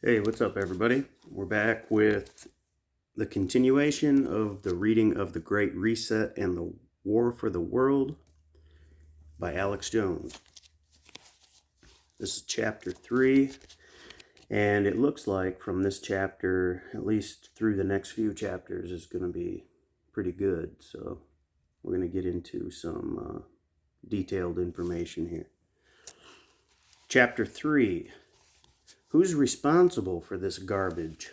Hey, what's up, everybody? We're back with the continuation of the reading of The Great Reset and the War for the World by Alex Jones. This is chapter 3, and it looks like from this chapter, at least through the next few chapters, is going to be pretty good. So we're going to get into some detailed information here. Chapter 3. Who's responsible for this garbage?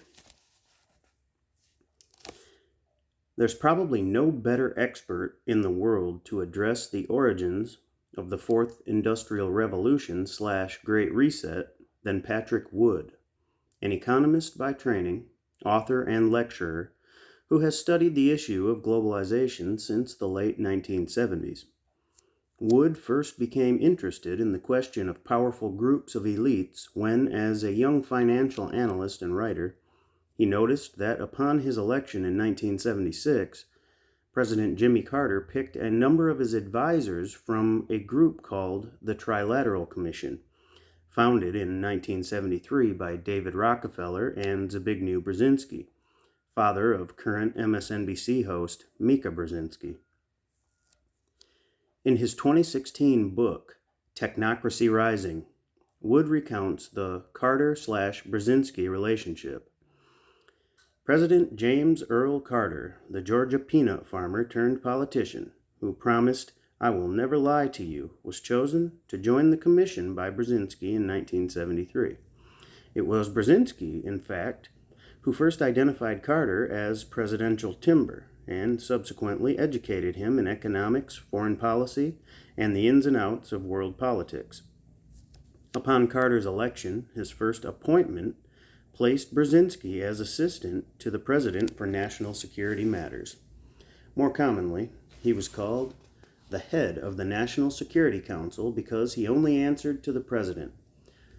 There's probably no better expert in the world to address the origins of the Fourth Industrial Revolution / Great Reset than Patrick Wood, an economist by training, author and lecturer who has studied the issue of globalization since the late 1970s. Wood first became interested in the question of powerful groups of elites when, as a young financial analyst and writer, he noticed that upon his election in 1976, President Jimmy Carter picked a number of his advisors from a group called the Trilateral Commission, founded in 1973 by David Rockefeller and Zbigniew Brzezinski, father of current MSNBC host Mika Brzezinski. In his 2016 book, Technocracy Rising, Wood recounts the Carter/Brzezinski relationship. President James Earl Carter, the Georgia peanut farmer turned politician, who promised, "I will never lie to you," was chosen to join the commission by Brzezinski in 1973. It was Brzezinski, in fact, who first identified Carter as presidential timber and subsequently educated him in economics, foreign policy, and the ins and outs of world politics. Upon Carter's election, his first appointment placed Brzezinski as assistant to the president for national security matters. More commonly, he was called the head of the National Security Council because he only answered to the president.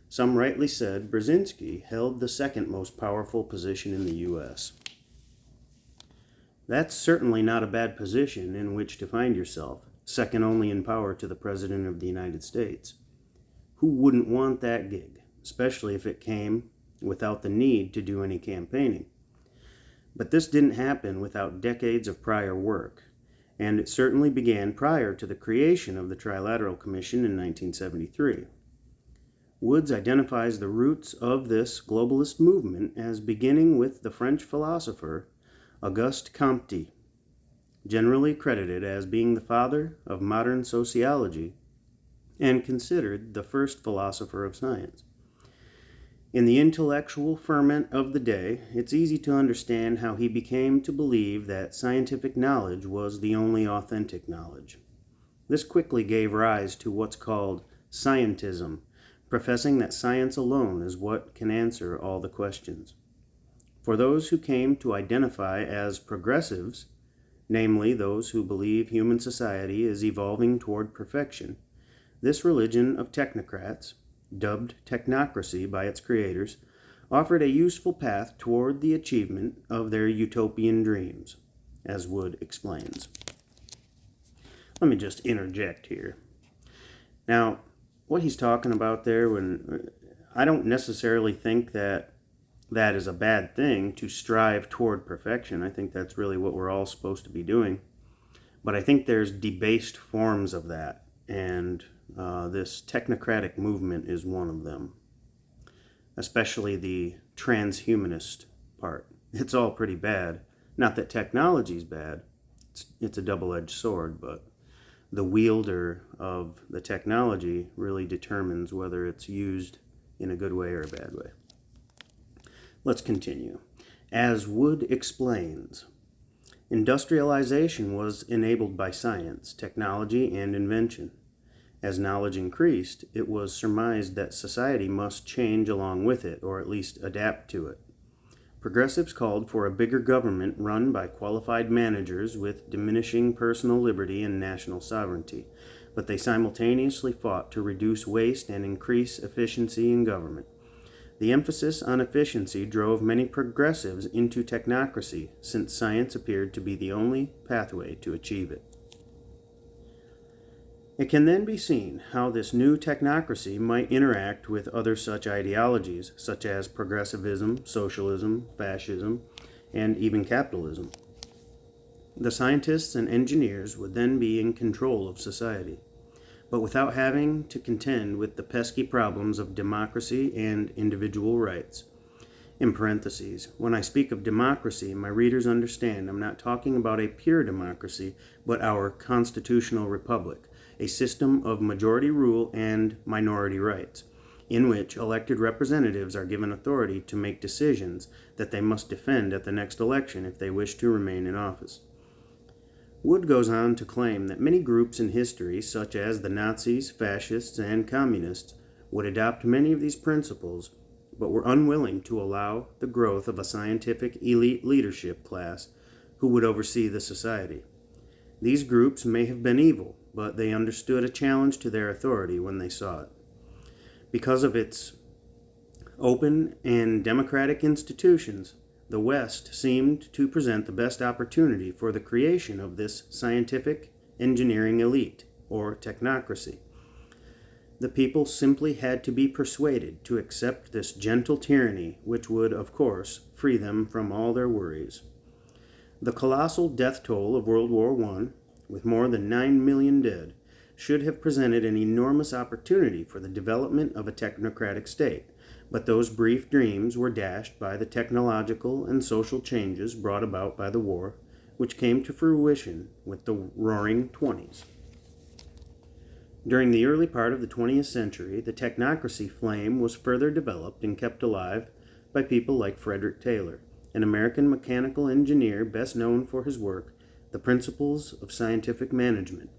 Some rightly said Brzezinski held the second most powerful position in the U.S. That's certainly not a bad position in which to find yourself, second only in power to the President of the United States. Who wouldn't want that gig, especially if it came without the need to do any campaigning? But this didn't happen without decades of prior work, and it certainly began prior to the creation of the Trilateral Commission in 1973. Woods identifies the roots of this globalist movement as beginning with the French philosopher Auguste Comte, generally credited as being the father of modern sociology and considered the first philosopher of science. In the intellectual ferment of the day, it's easy to understand how he became to believe that scientific knowledge was the only authentic knowledge. This quickly gave rise to what's called scientism, professing that science alone is what can answer all the questions. For those who came to identify as progressives, namely those who believe human society is evolving toward perfection, this religion of technocrats, dubbed technocracy by its creators, offered a useful path toward the achievement of their utopian dreams, as Wood explains. Let me just interject here. Now, what he's talking about there, I don't necessarily think that is a bad thing to strive toward perfection. I think that's really what we're all supposed to be doing. But I think there's debased forms of that, and this technocratic movement is one of them, especially the transhumanist part. It's all pretty bad. Not that technology's bad. It's a double-edged sword, but the wielder of the technology really determines whether it's used in a good way or a bad way. Let's continue. As Wood explains, industrialization was enabled by science, technology, and invention. As knowledge increased, it was surmised that society must change along with it, or at least adapt to it. Progressives called for a bigger government run by qualified managers with diminishing personal liberty and national sovereignty, but they simultaneously fought to reduce waste and increase efficiency in government. The emphasis on efficiency drove many progressives into technocracy, since science appeared to be the only pathway to achieve it. It can then be seen how this new technocracy might interact with other such ideologies, such as progressivism, socialism, fascism, and even capitalism. The scientists and engineers would then be in control of society, but without having to contend with the pesky problems of democracy and individual rights. In parentheses, when I speak of democracy, my readers understand I'm not talking about a pure democracy, but our constitutional republic, a system of majority rule and minority rights, in which elected representatives are given authority to make decisions that they must defend at the next election if they wish to remain in office. Wood goes on to claim that many groups in history, such as the Nazis, fascists, and communists, would adopt many of these principles, but were unwilling to allow the growth of a scientific elite leadership class who would oversee the society. These groups may have been evil, but they understood a challenge to their authority when they saw it. Because of its open and democratic institutions, the West seemed to present the best opportunity for the creation of this scientific engineering elite, or technocracy. The people simply had to be persuaded to accept this gentle tyranny, which would, of course, free them from all their worries. The colossal death toll of World War I, with more than 9 million dead, should have presented an enormous opportunity for the development of a technocratic state, but those brief dreams were dashed by the technological and social changes brought about by the war, which came to fruition with the Roaring Twenties. During the early part of the 20th century, the technocracy flame was further developed and kept alive by people like Frederick Taylor, an American mechanical engineer best known for his work, The Principles of Scientific Management,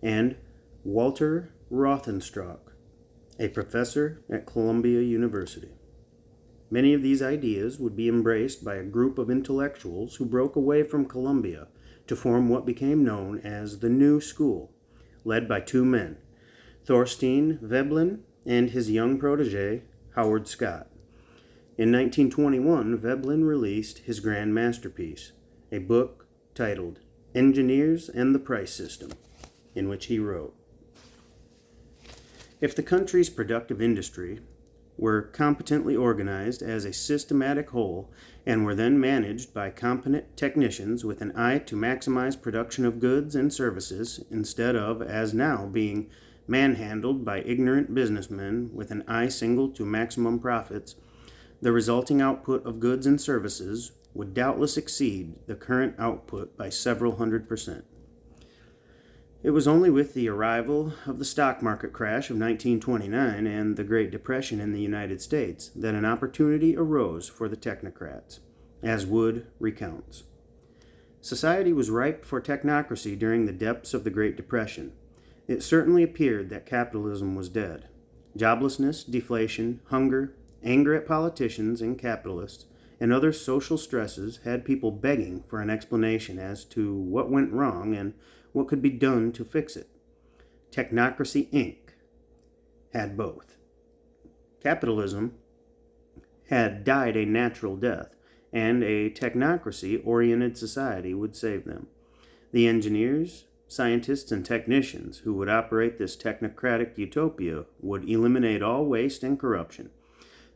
and Walter Rothenstrauch, a professor at Columbia University. Many of these ideas would be embraced by a group of intellectuals who broke away from Columbia to form what became known as the New School, led by two men, Thorstein Veblen and his young protege, Howard Scott. In 1921, Veblen released his grand masterpiece, a book titled Engineers and the Price System, in which he wrote, "If the country's productive industry were competently organized as a systematic whole and were then managed by competent technicians with an eye to maximize production of goods and services instead of, as now, being manhandled by ignorant businessmen with an eye single to maximum profits, the resulting output of goods and services would doubtless exceed the current output by several 100%. It was only with the arrival of the stock market crash of 1929 and the Great Depression in the United States that an opportunity arose for the technocrats, as Wood recounts. Society was ripe for technocracy during the depths of the Great Depression. It certainly appeared that capitalism was dead. Joblessness, deflation, hunger, anger at politicians and capitalists, and other social stresses had people begging for an explanation as to what went wrong and what could be done to fix it. Technocracy, Inc. had both. Capitalism had died a natural death, and a technocracy-oriented society would save them. The engineers, scientists, and technicians who would operate this technocratic utopia would eliminate all waste and corruption.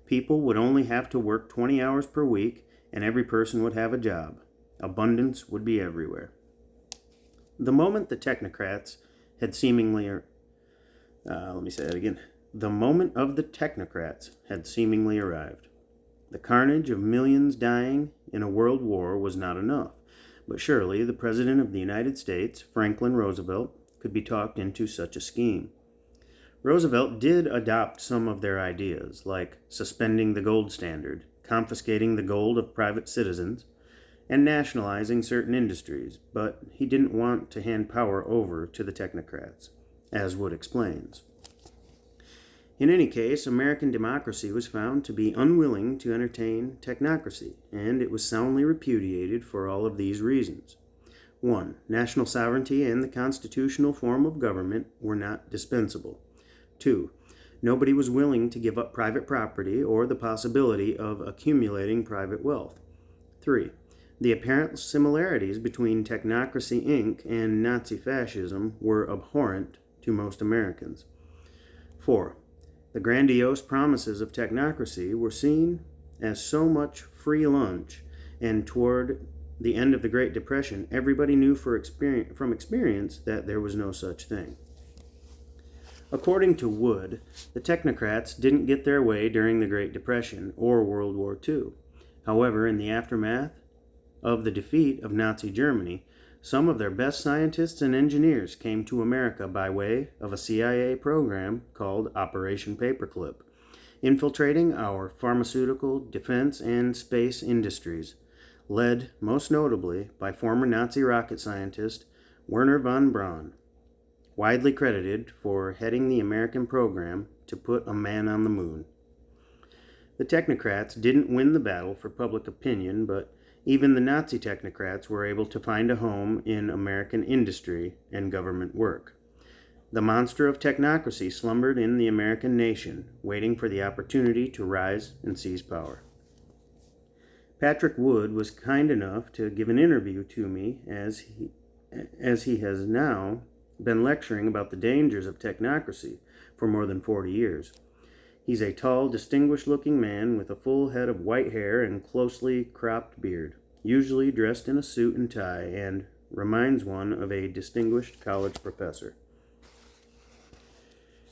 People would only have to work 20 hours per week, and every person would have a job. Abundance would be everywhere. The moment the technocrats had seemingly, the moment of the technocrats had seemingly arrived. The carnage of millions dying in a world war was not enough, but surely the President of the United States, Franklin Roosevelt, could be talked into such a scheme. Roosevelt did adopt some of their ideas, like suspending the gold standard, confiscating the gold of private citizens, and nationalizing certain industries, but he didn't want to hand power over to the technocrats, as Wood explains. In any case, American democracy was found to be unwilling to entertain technocracy, and it was soundly repudiated for all of these reasons. 1. National sovereignty and the constitutional form of government were not dispensable. 2. Nobody was willing to give up private property or the possibility of accumulating private wealth. 3. The apparent similarities between Technocracy, Inc. and Nazi fascism were abhorrent to most Americans. 4. The grandiose promises of technocracy were seen as so much free lunch, and toward the end of the Great Depression, everybody knew from experience that there was no such thing. According to Wood, the technocrats didn't get their way during the Great Depression or World War II. However, in the aftermath of the defeat of Nazi Germany, some of their best scientists and engineers came to America by way of a CIA program called Operation Paperclip, infiltrating our pharmaceutical, defense, and space industries, led most notably by former Nazi rocket scientist Wernher von Braun, widely credited for heading the American program to put a man on the moon. The technocrats didn't win the battle for public opinion, but even the Nazi technocrats were able to find a home in American industry and government work. The monster of technocracy slumbered in the American nation, waiting for the opportunity to rise and seize power. Patrick Wood was kind enough to give an interview to me as he has now been lecturing about the dangers of technocracy for more than 40 years. He's a tall, distinguished-looking man with a full head of white hair and closely cropped beard, usually dressed in a suit and tie, and reminds one of a distinguished college professor.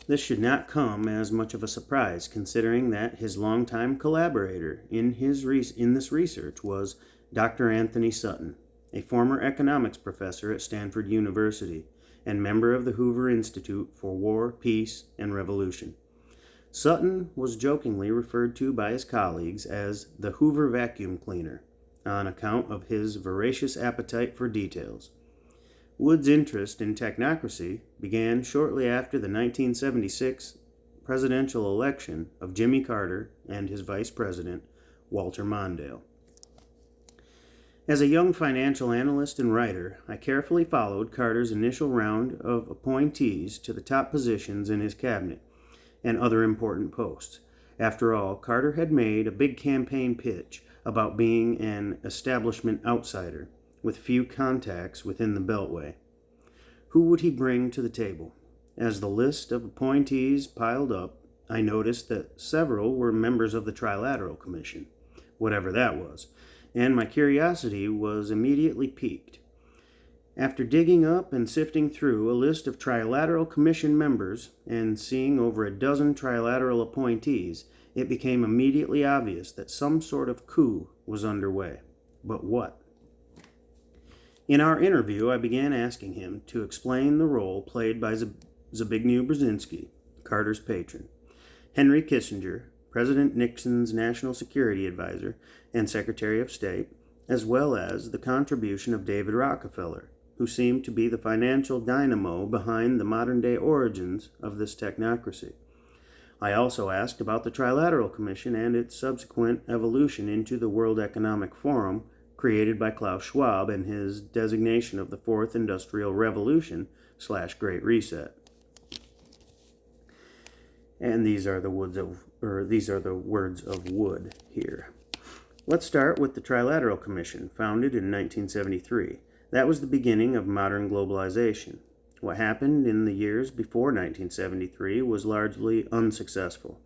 This should not come as much of a surprise, considering that his longtime collaborator in this research was Dr. Anthony Sutton, a former economics professor at Stanford University and member of the Hoover Institute for War, Peace, and Revolution. Sutton was jokingly referred to by his colleagues as the Hoover vacuum cleaner, on account of his voracious appetite for details. Wood's interest in technocracy began shortly after the 1976 presidential election of Jimmy Carter and his vice president, Walter Mondale. As a young financial analyst and writer, I carefully followed Carter's initial round of appointees to the top positions in his cabinet and other important posts. After all, Carter had made a big campaign pitch about being an establishment outsider with few contacts within the Beltway. Who would he bring to the table? As the list of appointees piled up, I noticed that several were members of the Trilateral Commission, whatever that was, and my curiosity was immediately piqued. After digging up and sifting through a list of Trilateral Commission members and seeing over a dozen Trilateral appointees, it became immediately obvious that some sort of coup was underway. But what? In our interview, I began asking him to explain the role played by Zbigniew Brzezinski, Carter's patron, Henry Kissinger, President Nixon's National Security Advisor and Secretary of State, as well as the contribution of David Rockefeller, who seemed to be the financial dynamo behind the modern-day origins of this technocracy. I also asked about the Trilateral Commission and its subsequent evolution into the World Economic Forum created by Klaus Schwab and his designation of the Fourth Industrial Revolution / Great Reset. And these are the words of Wood here. Let's start with the Trilateral Commission, founded in 1973. That was the beginning of modern globalization. What happened in the years before 1973 was largely unsuccessful,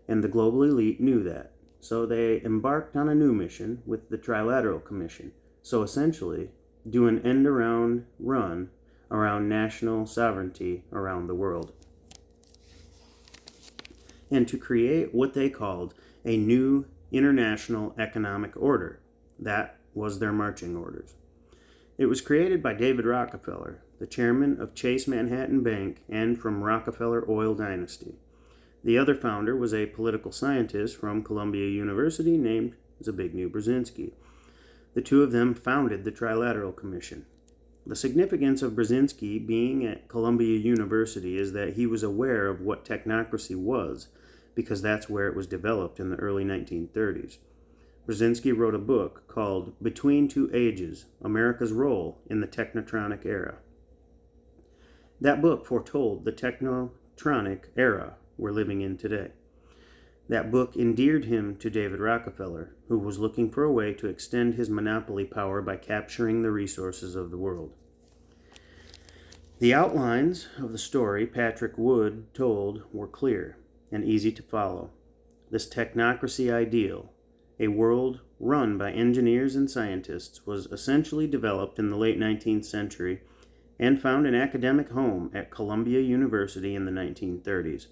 and the global elite knew that. So they embarked on a new mission with the Trilateral Commission, so essentially do an end-around run around national sovereignty around the world, and to create what they called a new international economic order. That was their marching orders. It was created by David Rockefeller, the chairman of Chase Manhattan Bank and from Rockefeller Oil Dynasty. The other founder was a political scientist from Columbia University named Zbigniew Brzezinski. The two of them founded the Trilateral Commission. The significance of Brzezinski being at Columbia University is that he was aware of what technocracy was, because that's where it was developed in the early 1930s. Brzezinski wrote a book called Between Two Ages, America's Role in the Technotronic Era. That book foretold the technotronic era we're living in today. That book endeared him to David Rockefeller, who was looking for a way to extend his monopoly power by capturing the resources of the world. The outlines of the story Patrick Wood told were clear and easy to follow. This technocracy ideal, a world run by engineers and scientists, was essentially developed in the late 19th century and found an academic home at Columbia University in the 1930s.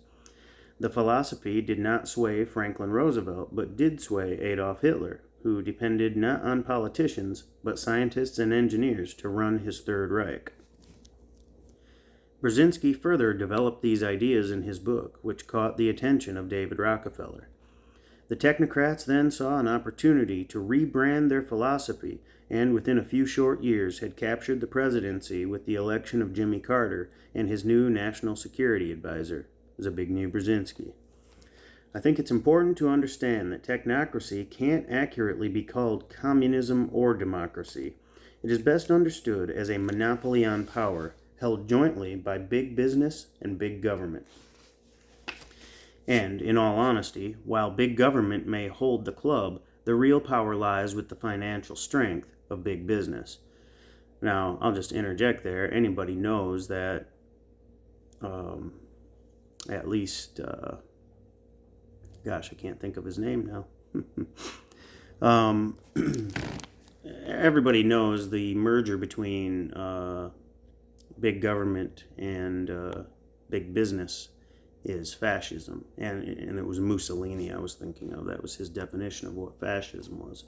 The philosophy did not sway Franklin Roosevelt, but did sway Adolf Hitler, who depended not on politicians, but scientists and engineers to run his Third Reich. Brzezinski further developed these ideas in his book, which caught the attention of David Rockefeller. The technocrats then saw an opportunity to rebrand their philosophy, and within a few short years had captured the presidency with the election of Jimmy Carter and his new national security advisor, Zbigniew Brzezinski. I think it's important to understand that technocracy can't accurately be called communism or democracy. It is best understood as a monopoly on power, held jointly by big business and big government. And, in all honesty, while big government may hold the club, the real power lies with the financial strength of big business. Now, I'll just interject there. Anybody knows that at least, I can't think of his name now. Everybody knows the merger between big government and big business is fascism. And it was Mussolini I was thinking of. That was his definition of what fascism was.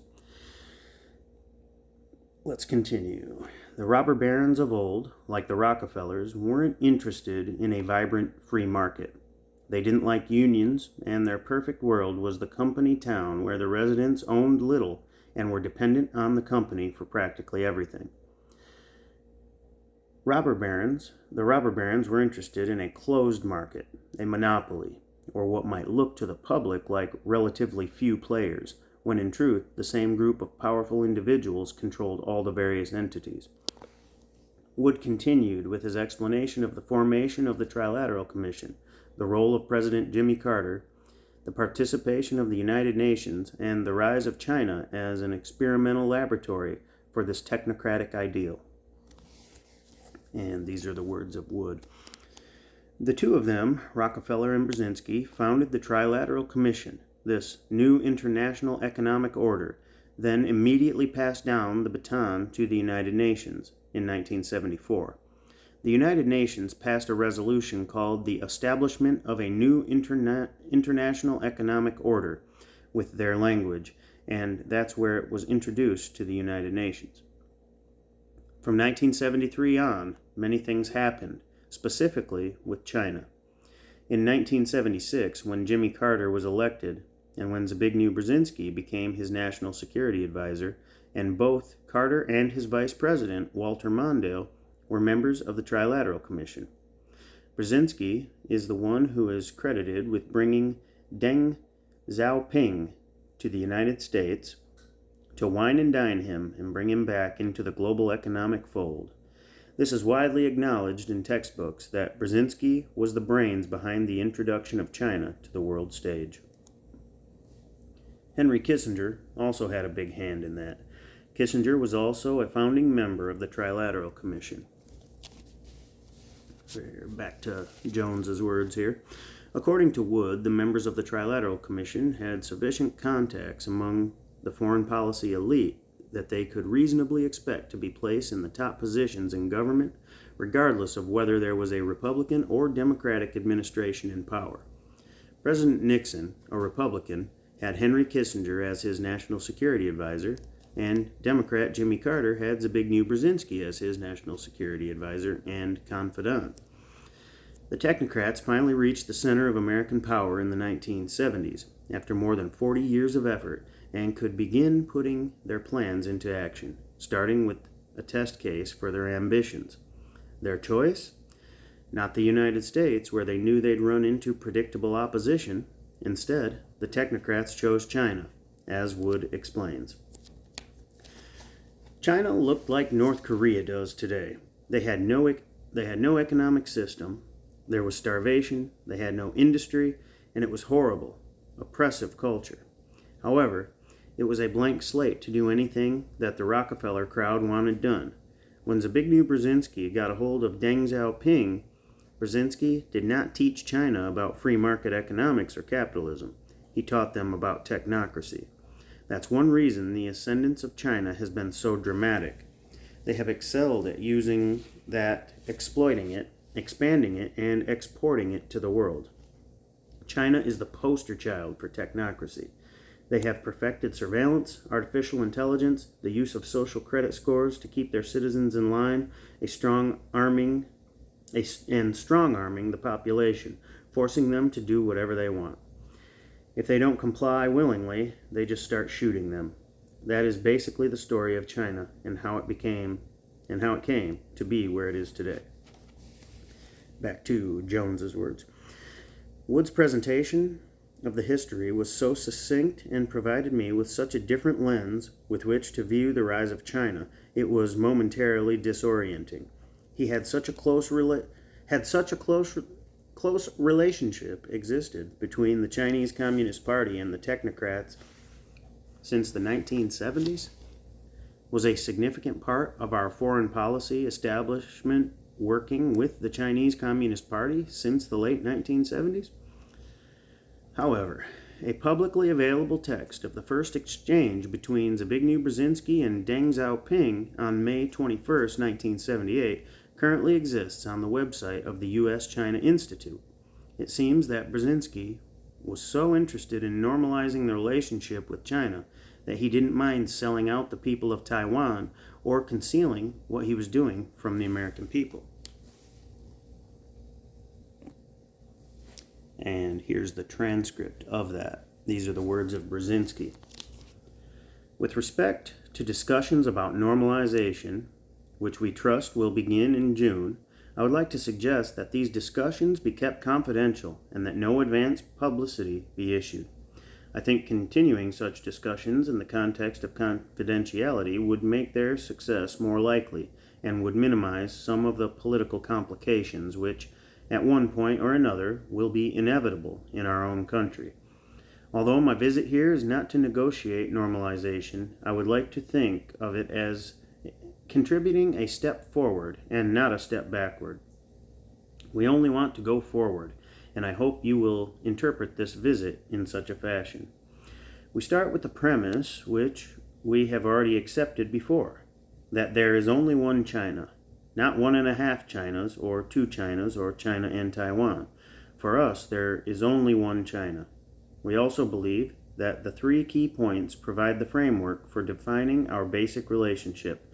Let's continue. The robber barons of old, like the Rockefellers, weren't interested in a vibrant free market. They didn't like unions, and their perfect world was the company town where the residents owned little and were dependent on the company for practically everything. The robber barons were interested in a closed market, a monopoly, or what might look to the public like relatively few players, when in truth the same group of powerful individuals controlled all the various entities. Wood continued with his explanation of the formation of the Trilateral Commission, the role of President Jimmy Carter, the participation of the United Nations, and the rise of China as an experimental laboratory for this technocratic ideal. And these are the words of Wood. The two of them, Rockefeller and Brzezinski, founded the Trilateral Commission, this new international economic order, then immediately passed down the baton to the United Nations in 1974. The United Nations passed a resolution called the Establishment of a New International Economic Order with their language, and that's where it was introduced to the United Nations. From 1973 on, many things happened, specifically with China. In 1976, when Jimmy Carter was elected, and when Zbigniew Brzezinski became his national security advisor, and both Carter and his vice president, Walter Mondale, were members of the Trilateral Commission. Brzezinski is the one who is credited with bringing Deng Xiaoping to the United States to wine and dine him and bring him back into the global economic fold. This is widely acknowledged in textbooks that Brzezinski was the brains behind the introduction of China to the world stage. Henry Kissinger also had a big hand in that. Kissinger was also a founding member of the Trilateral Commission. Back to Jones's words here. According to Wood, the members of the Trilateral Commission had sufficient contacts among the foreign policy elite that they could reasonably expect to be placed in the top positions in government, regardless of whether there was a Republican or Democratic administration in power. President Nixon, a Republican, had Henry Kissinger as his national security advisor, and Democrat Jimmy Carter had Zbigniew Brzezinski as his national security advisor and confidant. The technocrats finally reached the center of American power in the 1970s, after more than 40 years of effort, and could begin putting their plans into action, starting with a test case for their ambitions. Their choice? Not the United States, where they knew they'd run into predictable opposition. Instead, the technocrats chose China, as Wood explains. China looked like North Korea does today. They had no economic system, there was starvation, they had no industry, and it was horrible, oppressive culture. However, it was a blank slate to do anything that the Rockefeller crowd wanted done. When Zbigniew Brzezinski got a hold of Deng Xiaoping, Brzezinski did not teach China about free market economics or capitalism. He taught them about technocracy. That's one reason the ascendance of China has been so dramatic. They have excelled at using that, exploiting it, expanding it, and exporting it to the world. China is the poster child for technocracy. They have perfected surveillance, artificial intelligence, the use of social credit scores to keep their citizens in line, and strong arming the population, forcing them to do whatever they want. If they don't comply willingly, they just start shooting them. That is basically the story of China and how it came to be where it is today. Back to Jones's words. Wood's presentation of the history was so succinct and provided me with such a different lens with which to view the rise of China, it was momentarily disorienting. He had such a close relationship existed between the Chinese Communist Party and the technocrats since the 1970s, was a significant part of our foreign policy establishment working with the Chinese Communist Party since the late 1970s. However, a publicly available text of the first exchange between Zbigniew Brzezinski and Deng Xiaoping on May 21, 1978, currently exists on the website of the U.S.-China Institute. It seems that Brzezinski was so interested in normalizing the relationship with China that he didn't mind selling out the people of Taiwan or concealing what he was doing from the American people. And here's the transcript of that. These are the words of Brzezinski. With respect to discussions about normalization, which we trust will begin in June, I would like to suggest that these discussions be kept confidential and that no advance publicity be issued. I think continuing such discussions in the context of confidentiality would make their success more likely and would minimize some of the political complications which, at one point or another, will be inevitable in our own country. Although my visit here is not to negotiate normalization, I would like to think of it as contributing a step forward and not a step backward. We only want to go forward, and I hope you will interpret this visit in such a fashion. We start with the premise, which we have already accepted before, that there is only one China, not 1.5 Chinas or 2 Chinas or China and Taiwan. For us, there is only one China. We also believe that the 3 key points provide the framework for defining our basic relationship.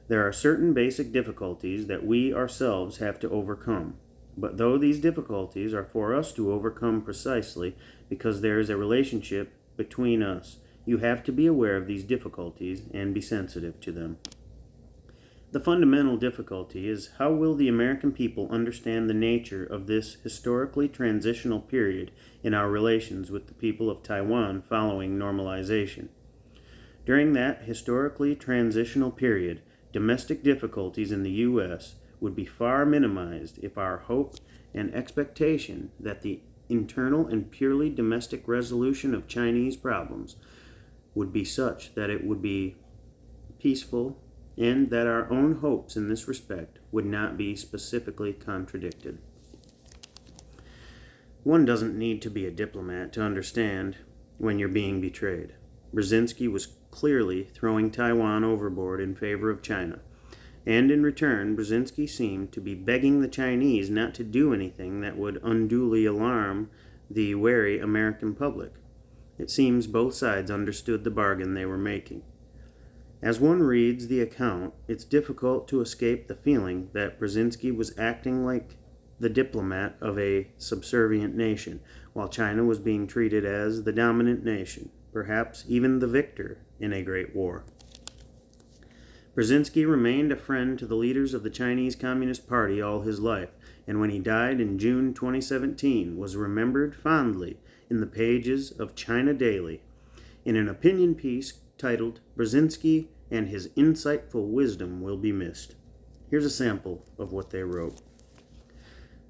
There are certain basic difficulties that we ourselves have to overcome. But though these difficulties are for us to overcome precisely because there is a relationship between us, you have to be aware of these difficulties and be sensitive to them. The fundamental difficulty is how will the American people understand the nature of this historically transitional period in our relations with the people of Taiwan following normalization. During that historically transitional period, domestic difficulties in the U.S. would be far minimized if our hope and expectation that the internal and purely domestic resolution of Chinese problems would be such that it would be peaceful and that our own hopes in this respect would not be specifically contradicted. One doesn't need to be a diplomat to understand when you're being betrayed. Brzezinski was clearly throwing Taiwan overboard in favor of China. And in return, Brzezinski seemed to be begging the Chinese not to do anything that would unduly alarm the wary American public. It seems both sides understood the bargain they were making. As one reads the account, it's difficult to escape the feeling that Brzezinski was acting like the diplomat of a subservient nation, while China was being treated as the dominant nation, perhaps even the victor in a great war. Brzezinski remained a friend to the leaders of the Chinese Communist Party all his life, and when he died in June 2017, was remembered fondly in the pages of China Daily in an opinion piece titled "Brzezinski and His Insightful Wisdom Will Be Missed." Here's a sample of what they wrote.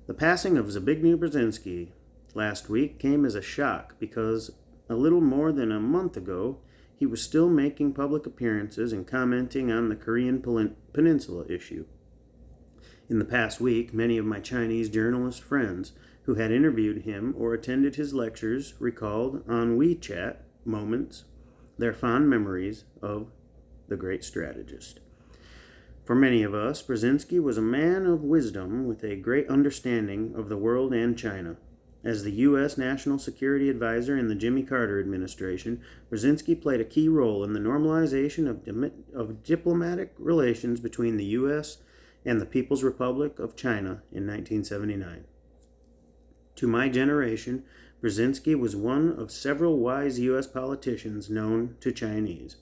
The passing of Zbigniew Brzezinski last week came as a shock because a little more than a month ago he was still making public appearances and commenting on the Korean Peninsula issue. In the past week, many of my Chinese journalist friends who had interviewed him or attended his lectures recalled on WeChat moments their fond memories of the great strategist. For many of us, Brzezinski was a man of wisdom with a great understanding of the world and China. As the U.S. National Security Advisor in the Jimmy Carter administration, Brzezinski played a key role in the normalization of diplomatic relations between the U.S. and the People's Republic of China in 1979. To my generation, Brzezinski was one of several wise U.S. politicians known to Chinese.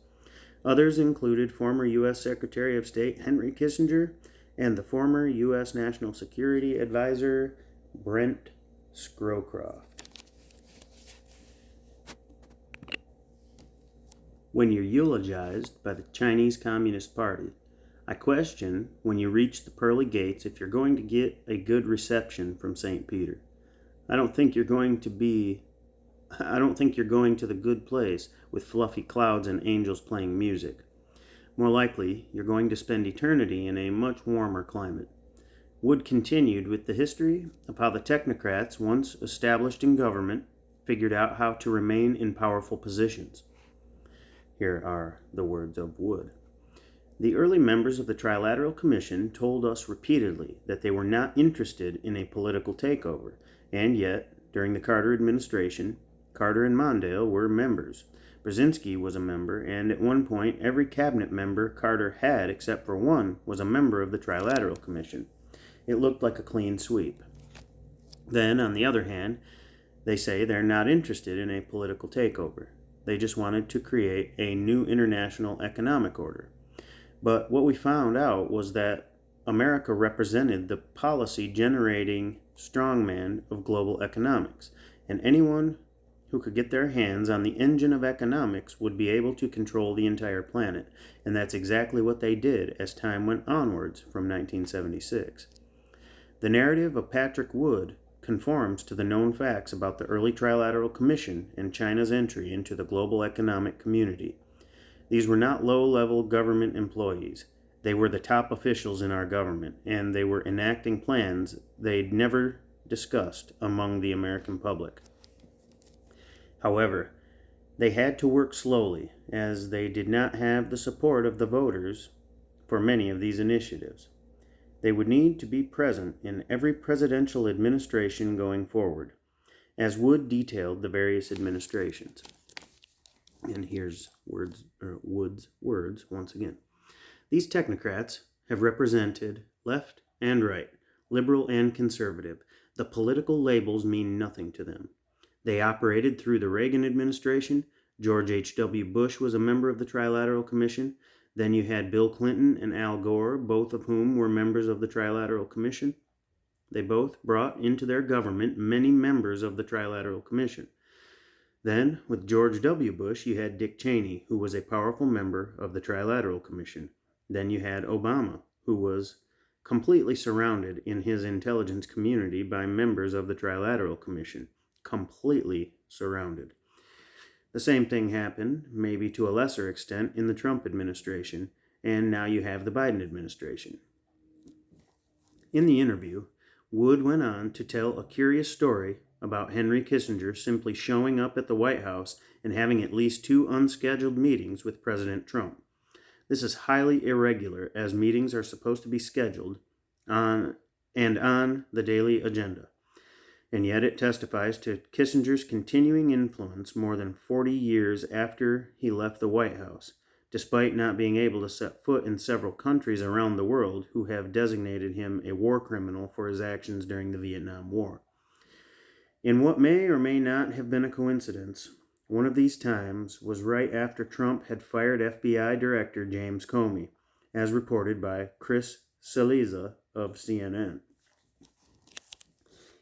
Others included former U.S. Secretary of State Henry Kissinger and the former U.S. National Security Advisor Brent Scowcroft. When you're eulogized by the Chinese Communist Party, I question when you reach the pearly gates if you're going to get a good reception from St. Peter. I don't think you're going to the good place with fluffy clouds and angels playing music. More likely, you're going to spend eternity in a much warmer climate. Wood continued with the history of how the technocrats, once established in government, figured out how to remain in powerful positions. Here are the words of Wood. The early members of the Trilateral Commission told us repeatedly that they were not interested in a political takeover, and yet, during the Carter administration, Carter and Mondale were members. Brzezinski was a member, and at one point, every cabinet member Carter had, except for one, was a member of the Trilateral Commission. It looked like a clean sweep. Then, on the other hand, they say they're not interested in a political takeover. They just wanted to create a new international economic order. But what we found out was that America represented the policy-generating strongman of global economics, and anyone who could get their hands on the engine of economics would be able to control the entire planet, and that's exactly what they did as time went onwards from 1976. The narrative of Patrick Wood conforms to the known facts about the early Trilateral Commission and China's entry into the global economic community. These were not low-level government employees. They were the top officials in our government, and they were enacting plans they'd never discussed among the American public. However, they had to work slowly, as they did not have the support of the voters for many of these initiatives. They would need to be present in every presidential administration going forward, as Wood detailed the various administrations. And here's Wood's words once again. These technocrats have represented left and right, liberal and conservative. The political labels mean nothing to them. They operated through the Reagan administration. George H.W. Bush was a member of the Trilateral Commission. Then you had Bill Clinton and Al Gore, both of whom were members of the Trilateral Commission. They both brought into their government many members of the Trilateral Commission. Then, with George W. Bush, you had Dick Cheney, who was a powerful member of the Trilateral Commission. Then you had Obama, who was completely surrounded in his intelligence community by members of the Trilateral Commission. Completely surrounded. The same thing happened, maybe to a lesser extent, in the Trump administration, and now you have the Biden administration. In the interview, Wood went on to tell a curious story about Henry Kissinger simply showing up at the White House and having at least 2 unscheduled meetings with President Trump. This is highly irregular, as meetings are supposed to be scheduled on the daily agenda. And yet it testifies to Kissinger's continuing influence more than 40 years after he left the White House, despite not being able to set foot in several countries around the world who have designated him a war criminal for his actions during the Vietnam War. In what may or may not have been a coincidence, one of these times was right after Trump had fired FBI Director James Comey, as reported by Chris Cillizza of CNN.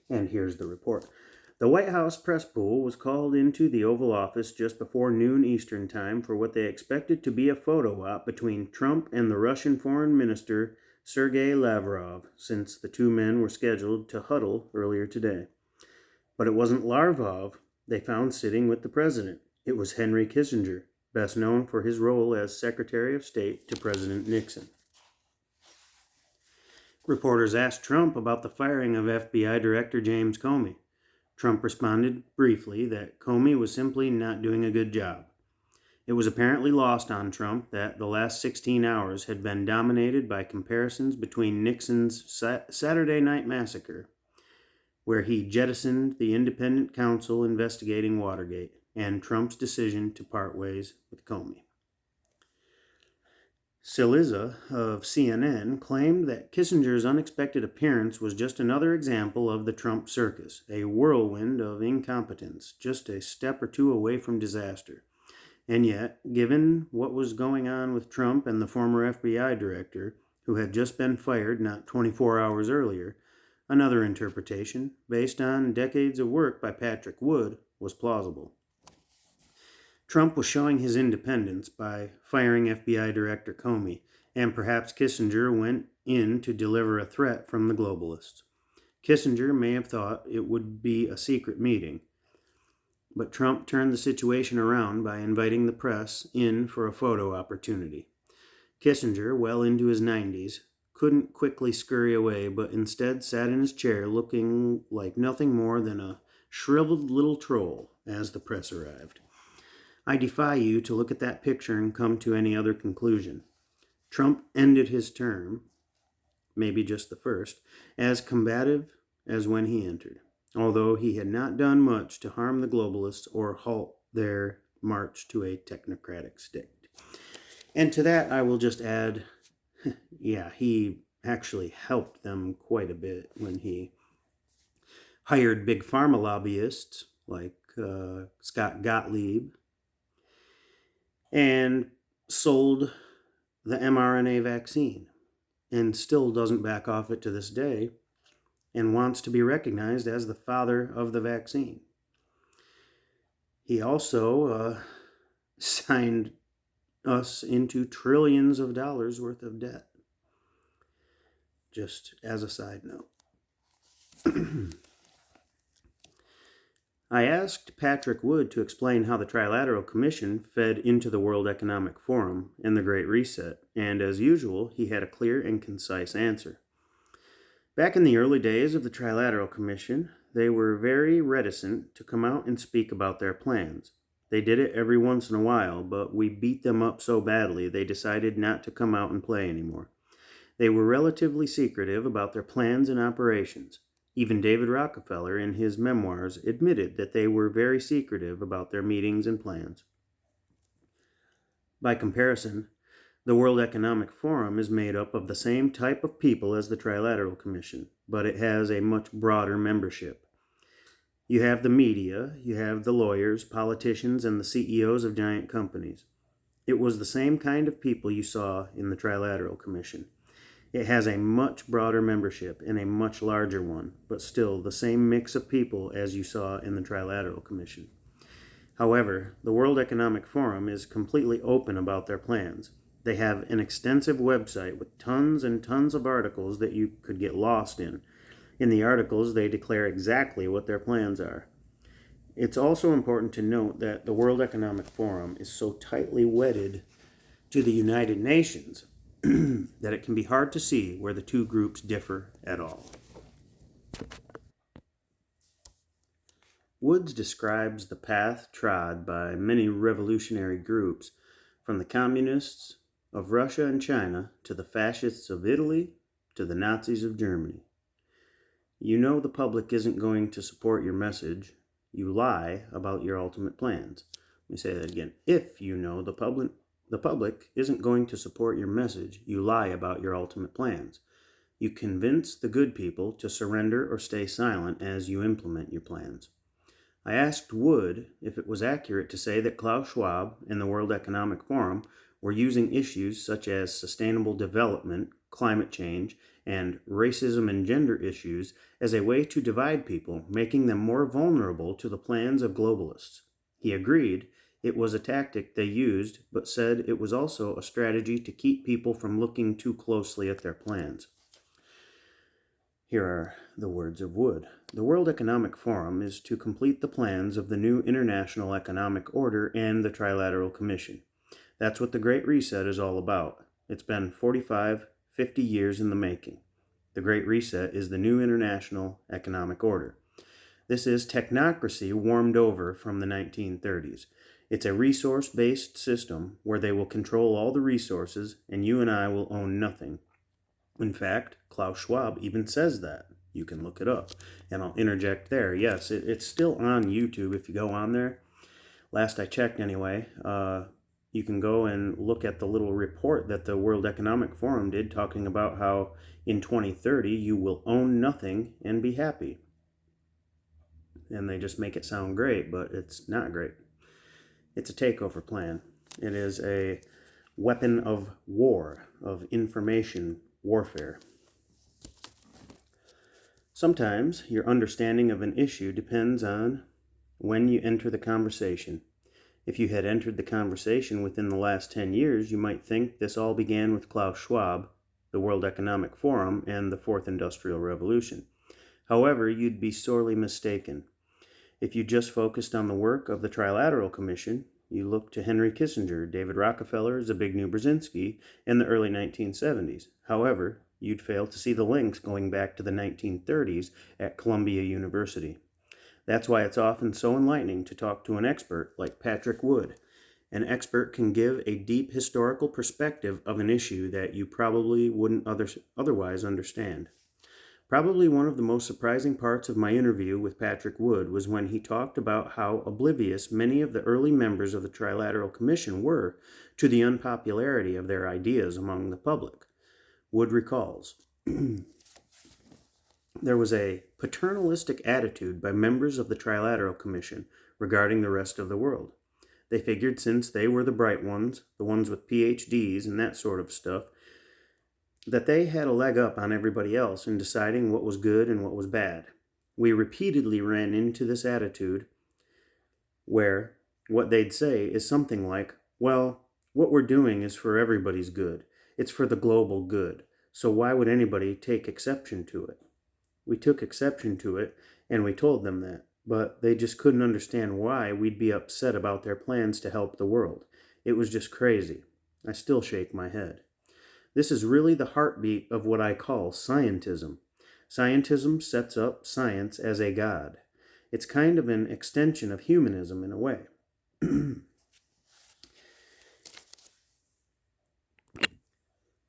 And here's the report. The White House press pool was called into the Oval Office just before noon Eastern Time for what they expected to be a photo op between Trump and the Russian Foreign Minister Sergei Lavrov, since the two men were scheduled to huddle earlier today. But it wasn't Lavrov they found sitting with the president. It was Henry Kissinger, best known for his role as Secretary of State to President Nixon. Reporters asked Trump about the firing of FBI Director James Comey. Trump responded briefly that Comey was simply not doing a good job. It was apparently lost on Trump that the last 16 hours had been dominated by comparisons between Nixon's Saturday Night Massacre, where he jettisoned the independent counsel investigating Watergate, and Trump's decision to part ways with Comey. Cillizza of CNN claimed that Kissinger's unexpected appearance was just another example of the Trump circus, a whirlwind of incompetence, just a step or two away from disaster. And yet, given what was going on with Trump and the former FBI director, who had just been fired not 24 hours earlier, another interpretation, based on decades of work by Patrick Wood, was plausible. Trump was showing his independence by firing FBI Director Comey, and perhaps Kissinger went in to deliver a threat from the globalists. Kissinger may have thought it would be a secret meeting, but Trump turned the situation around by inviting the press in for a photo opportunity. Kissinger, well into his 90s, couldn't quickly scurry away, but instead sat in his chair looking like nothing more than a shriveled little troll as the press arrived. I defy you to look at that picture and come to any other conclusion. Trump ended his term, maybe just the first, as combative as when he entered, although he had not done much to harm the globalists or halt their march to a technocratic state. And to that I will just add, he actually helped them quite a bit when he hired big pharma lobbyists like Scott Gottlieb and sold the mRNA vaccine, and still doesn't back off it to this day, and wants to be recognized as the father of the vaccine. He also signed us into trillions of dollars worth of debt, just as a side note. I asked Patrick Wood to explain how the Trilateral Commission fed into the World Economic Forum and the Great Reset, and as usual, he had a clear and concise answer. Back in the early days of the Trilateral Commission, they were very reticent to come out and speak about their plans. They did it every once in a while, but we beat them up so badly they decided not to come out and play anymore. They were relatively secretive about their plans and operations. Even David Rockefeller, in his memoirs, admitted that they were very secretive about their meetings and plans. By comparison, the World Economic Forum is made up of the same type of people as the Trilateral Commission, but it has a much broader membership. You have the media, you have the lawyers, politicians, and the CEOs of giant companies. It was the same kind of people you saw in the Trilateral Commission. It has a much broader membership and a much larger one, but still the same mix of people as you saw in the Trilateral Commission. However, the World Economic Forum is completely open about their plans. They have an extensive website with tons and tons of articles that you could get lost in. In the articles, they declare exactly what their plans are. It's also important to note that the World Economic Forum is so tightly wedded to the United Nations that it can be hard to see where the two groups differ at all. Woods describes the path trod by many revolutionary groups, from the communists of Russia and China to the fascists of Italy to the Nazis of Germany. You know the public isn't going to support your message. You lie about your ultimate plans. Let me say that again. If you know the public isn't going to support your message, you lie about your ultimate plans. You convince the good people to surrender or stay silent as you implement your plans. I asked Wood if it was accurate to say that Klaus Schwab and the World Economic Forum were using issues such as sustainable development, climate change, and racism and gender issues as a way to divide people, making them more vulnerable to the plans of globalists. He agreed it was a tactic they used, but said it was also a strategy to keep people from looking too closely at their plans. Here are the words of Wood. The World Economic Forum is to complete the plans of the new International Economic Order and the Trilateral Commission. That's what the Great Reset is all about. It's been 45, 50 years in the making. The Great Reset is the new International Economic Order. This is technocracy warmed over from the 1930s. It's a resource-based system where they will control all the resources and you and I will own nothing. In fact, Klaus Schwab even says that. You can look it up. And I'll interject there. Yes, it's still on YouTube if you go on there. Last I checked anyway, you can go and look at the little report that the World Economic Forum did talking about how in 2030 you will own nothing and be happy. And they just make it sound great, but it's not great. It's a takeover plan. It is a weapon of war, of information warfare. Sometimes your understanding of an issue depends on when you enter the conversation. If you had entered the conversation within the last 10 years, you might think this all began with Klaus Schwab, the World Economic Forum, and the Fourth Industrial Revolution. However, you'd be sorely mistaken. If you just focused on the work of the Trilateral Commission, you look to Henry Kissinger, David Rockefeller, Zbigniew Brzezinski, and the early 1970s. However, you'd fail to see the links going back to the 1930s at Columbia University. That's why it's often so enlightening to talk to an expert like Patrick Wood. An expert can give a deep historical perspective of an issue that you probably wouldn't otherwise understand. Probably one of the most surprising parts of my interview with Patrick Wood was when he talked about how oblivious many of the early members of the Trilateral Commission were to the unpopularity of their ideas among the public. Wood recalls, there was a paternalistic attitude by members of the Trilateral Commission regarding the rest of the world. They figured since they were the bright ones, the ones with PhDs and that sort of stuff, that they had a leg up on everybody else in deciding what was good and what was bad. We repeatedly ran into this attitude where what they'd say is something like, well, what we're doing is for everybody's good. It's for the global good. So why would anybody take exception to it? We took exception to it and we told them that, but they just couldn't understand why we'd be upset about their plans to help the world. It was just crazy. I still shake my head. This is really the heartbeat of what I call scientism. Scientism sets up science as a god. It's kind of an extension of humanism in a way.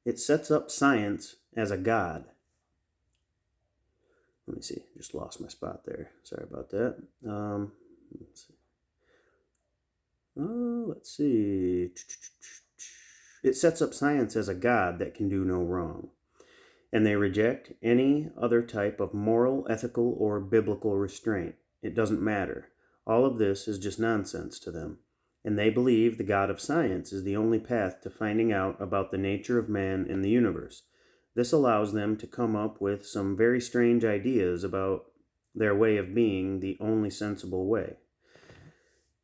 It sets up science as a god. Let me see, just lost my spot there. Sorry about that. Let's see. It sets up science as a god that can do no wrong. And they reject any other type of moral, ethical, or biblical restraint. It doesn't matter. All of this is just nonsense to them. And they believe the God of science is the only path to finding out about the nature of man and the universe. This allows them to come up with some very strange ideas about their way of being the only sensible way.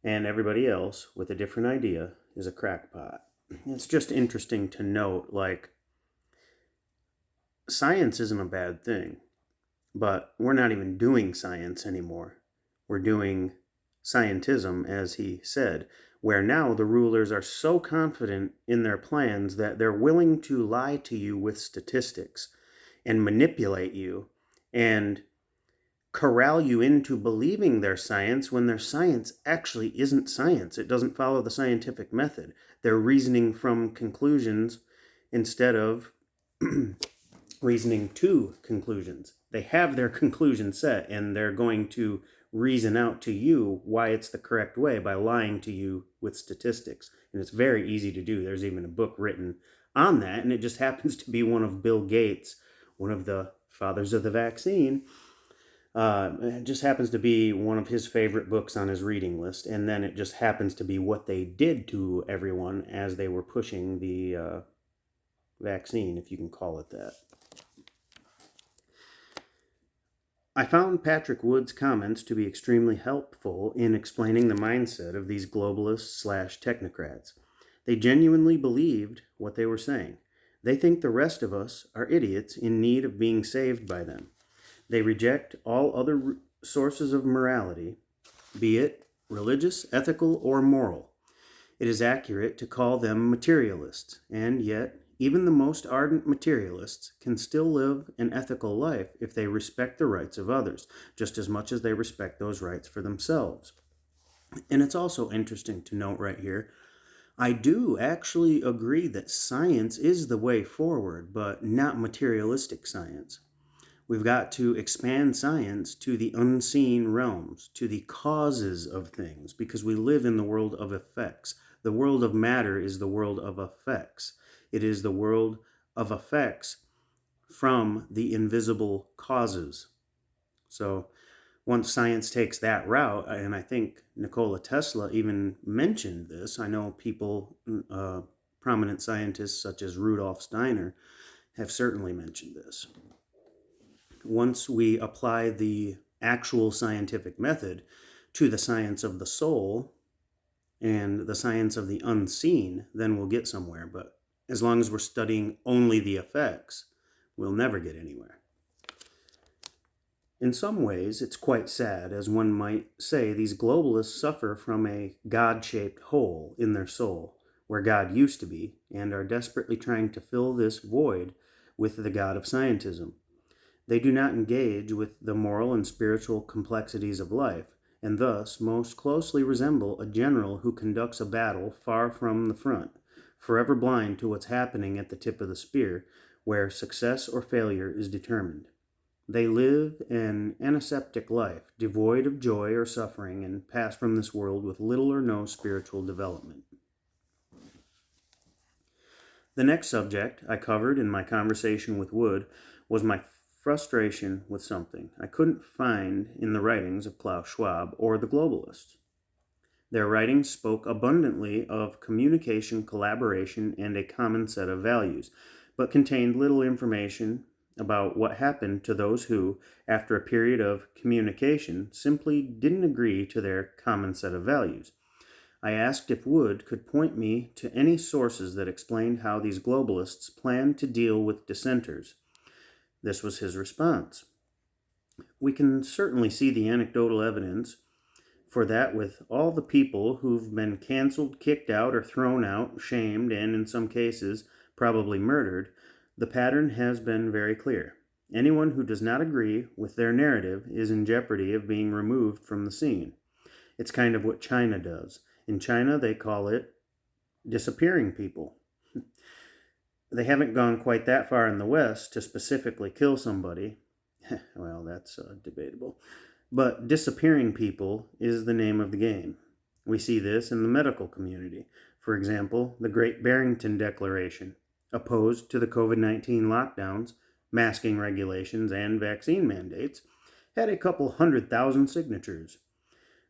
And everybody else with a different idea is a crackpot. It's just interesting to note, like, science isn't a bad thing, but we're not even doing science anymore. We're doing scientism, as he said, where now the rulers are so confident in their plans that they're willing to lie to you with statistics and manipulate you and corral you into believing their science when their science actually isn't science. It doesn't follow the scientific method. They're reasoning from conclusions instead of reasoning to conclusions. They have their conclusion set and they're going to reason out to you why it's the correct way by lying to you with statistics. And it's very easy to do. There's even a book written on that, and it just happens to be one of Bill Gates, one of the fathers of the vaccine. It just happens to be one of his favorite books on his reading list, and then it just happens to be what they did to everyone as they were pushing the vaccine, if you can call it that. I found Patrick Wood's comments to be extremely helpful in explaining the mindset of these globalists/technocrats. They genuinely believed what they were saying. They think the rest of us are idiots in need of being saved by them. They reject all other sources of morality, be it religious, ethical, or moral. It is accurate to call them materialists, and yet even the most ardent materialists can still live an ethical life if they respect the rights of others, just as much as they respect those rights for themselves. And it's also interesting to note right here, I do actually agree that science is the way forward, but not materialistic science. We've got to expand science to the unseen realms, to the causes of things, because we live in the world of effects. The world of matter is the world of effects. It is the world of effects from the invisible causes. So once science takes that route, and I think Nikola Tesla even mentioned this, I know people, prominent scientists such as Rudolf Steiner, have certainly mentioned this. Once we apply the actual scientific method to the science of the soul and the science of the unseen, then we'll get somewhere. But as long as we're studying only the effects, we'll never get anywhere. In some ways, it's quite sad, as one might say, these globalists suffer from a God-shaped hole in their soul, where God used to be, and are desperately trying to fill this void with the God of scientism. They do not engage with the moral and spiritual complexities of life, and thus most closely resemble a general who conducts a battle far from the front, forever blind to what's happening at the tip of the spear, where success or failure is determined. They live an antiseptic life, devoid of joy or suffering, and pass from this world with little or no spiritual development. The next subject I covered in my conversation with Wood was my frustration with something I couldn't find in the writings of Klaus Schwab or the globalists. Their writings spoke abundantly of communication, collaboration, and a common set of values, but contained little information about what happened to those who, after a period of communication, simply didn't agree to their common set of values. I asked if Wood could point me to any sources that explained how these globalists planned to deal with dissenters. This was his response. We can certainly see the anecdotal evidence for that with all the people who've been canceled, kicked out, or thrown out, shamed, and in some cases probably murdered. The pattern has been very clear. Anyone who does not agree with their narrative is in jeopardy of being removed from the scene. It's kind of what China does. In China, they call it disappearing people. They haven't gone quite that far in the West to specifically kill somebody. Well, that's debatable. But disappearing people is the name of the game. We see this in the medical community. For example, the Great Barrington Declaration, opposed to the COVID-19 lockdowns, masking regulations, and vaccine mandates, had a couple 100,000 signatures,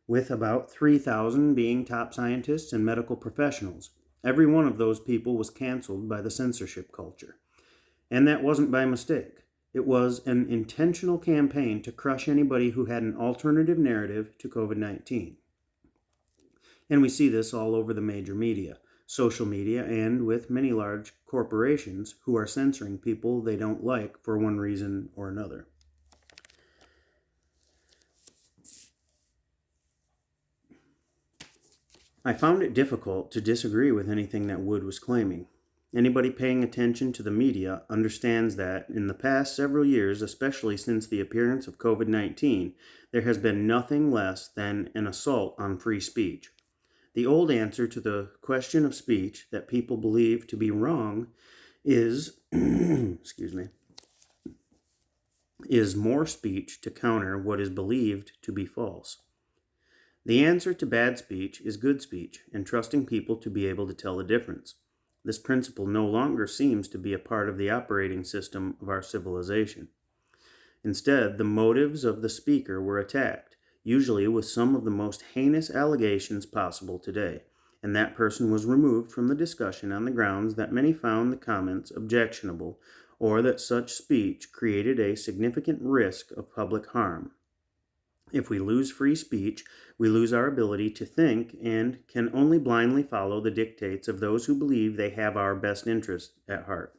with about 3,000 being top scientists and medical professionals. Every one of those people was canceled by the censorship culture. And that wasn't by mistake. It was an intentional campaign to crush anybody who had an alternative narrative to COVID-19. And we see this all over the major media, social media, and with many large corporations who are censoring people they don't like for one reason or another. I found it difficult to disagree with anything that Wood was claiming. Anybody paying attention to the media understands that in the past several years, especially since the appearance of COVID-19, there has been nothing less than an assault on free speech. The old answer to the question of speech that people believe to be wrong is, is more speech to counter what is believed to be false. The answer to bad speech is good speech and trusting people to be able to tell the difference. This principle no longer seems to be a part of the operating system of our civilization. Instead, the motives of the speaker were attacked, usually with some of the most heinous allegations possible today, and that person was removed from the discussion on the grounds that many found the comments objectionable or that such speech created a significant risk of public harm. If we lose free speech, we lose our ability to think and can only blindly follow the dictates of those who believe they have our best interest at heart.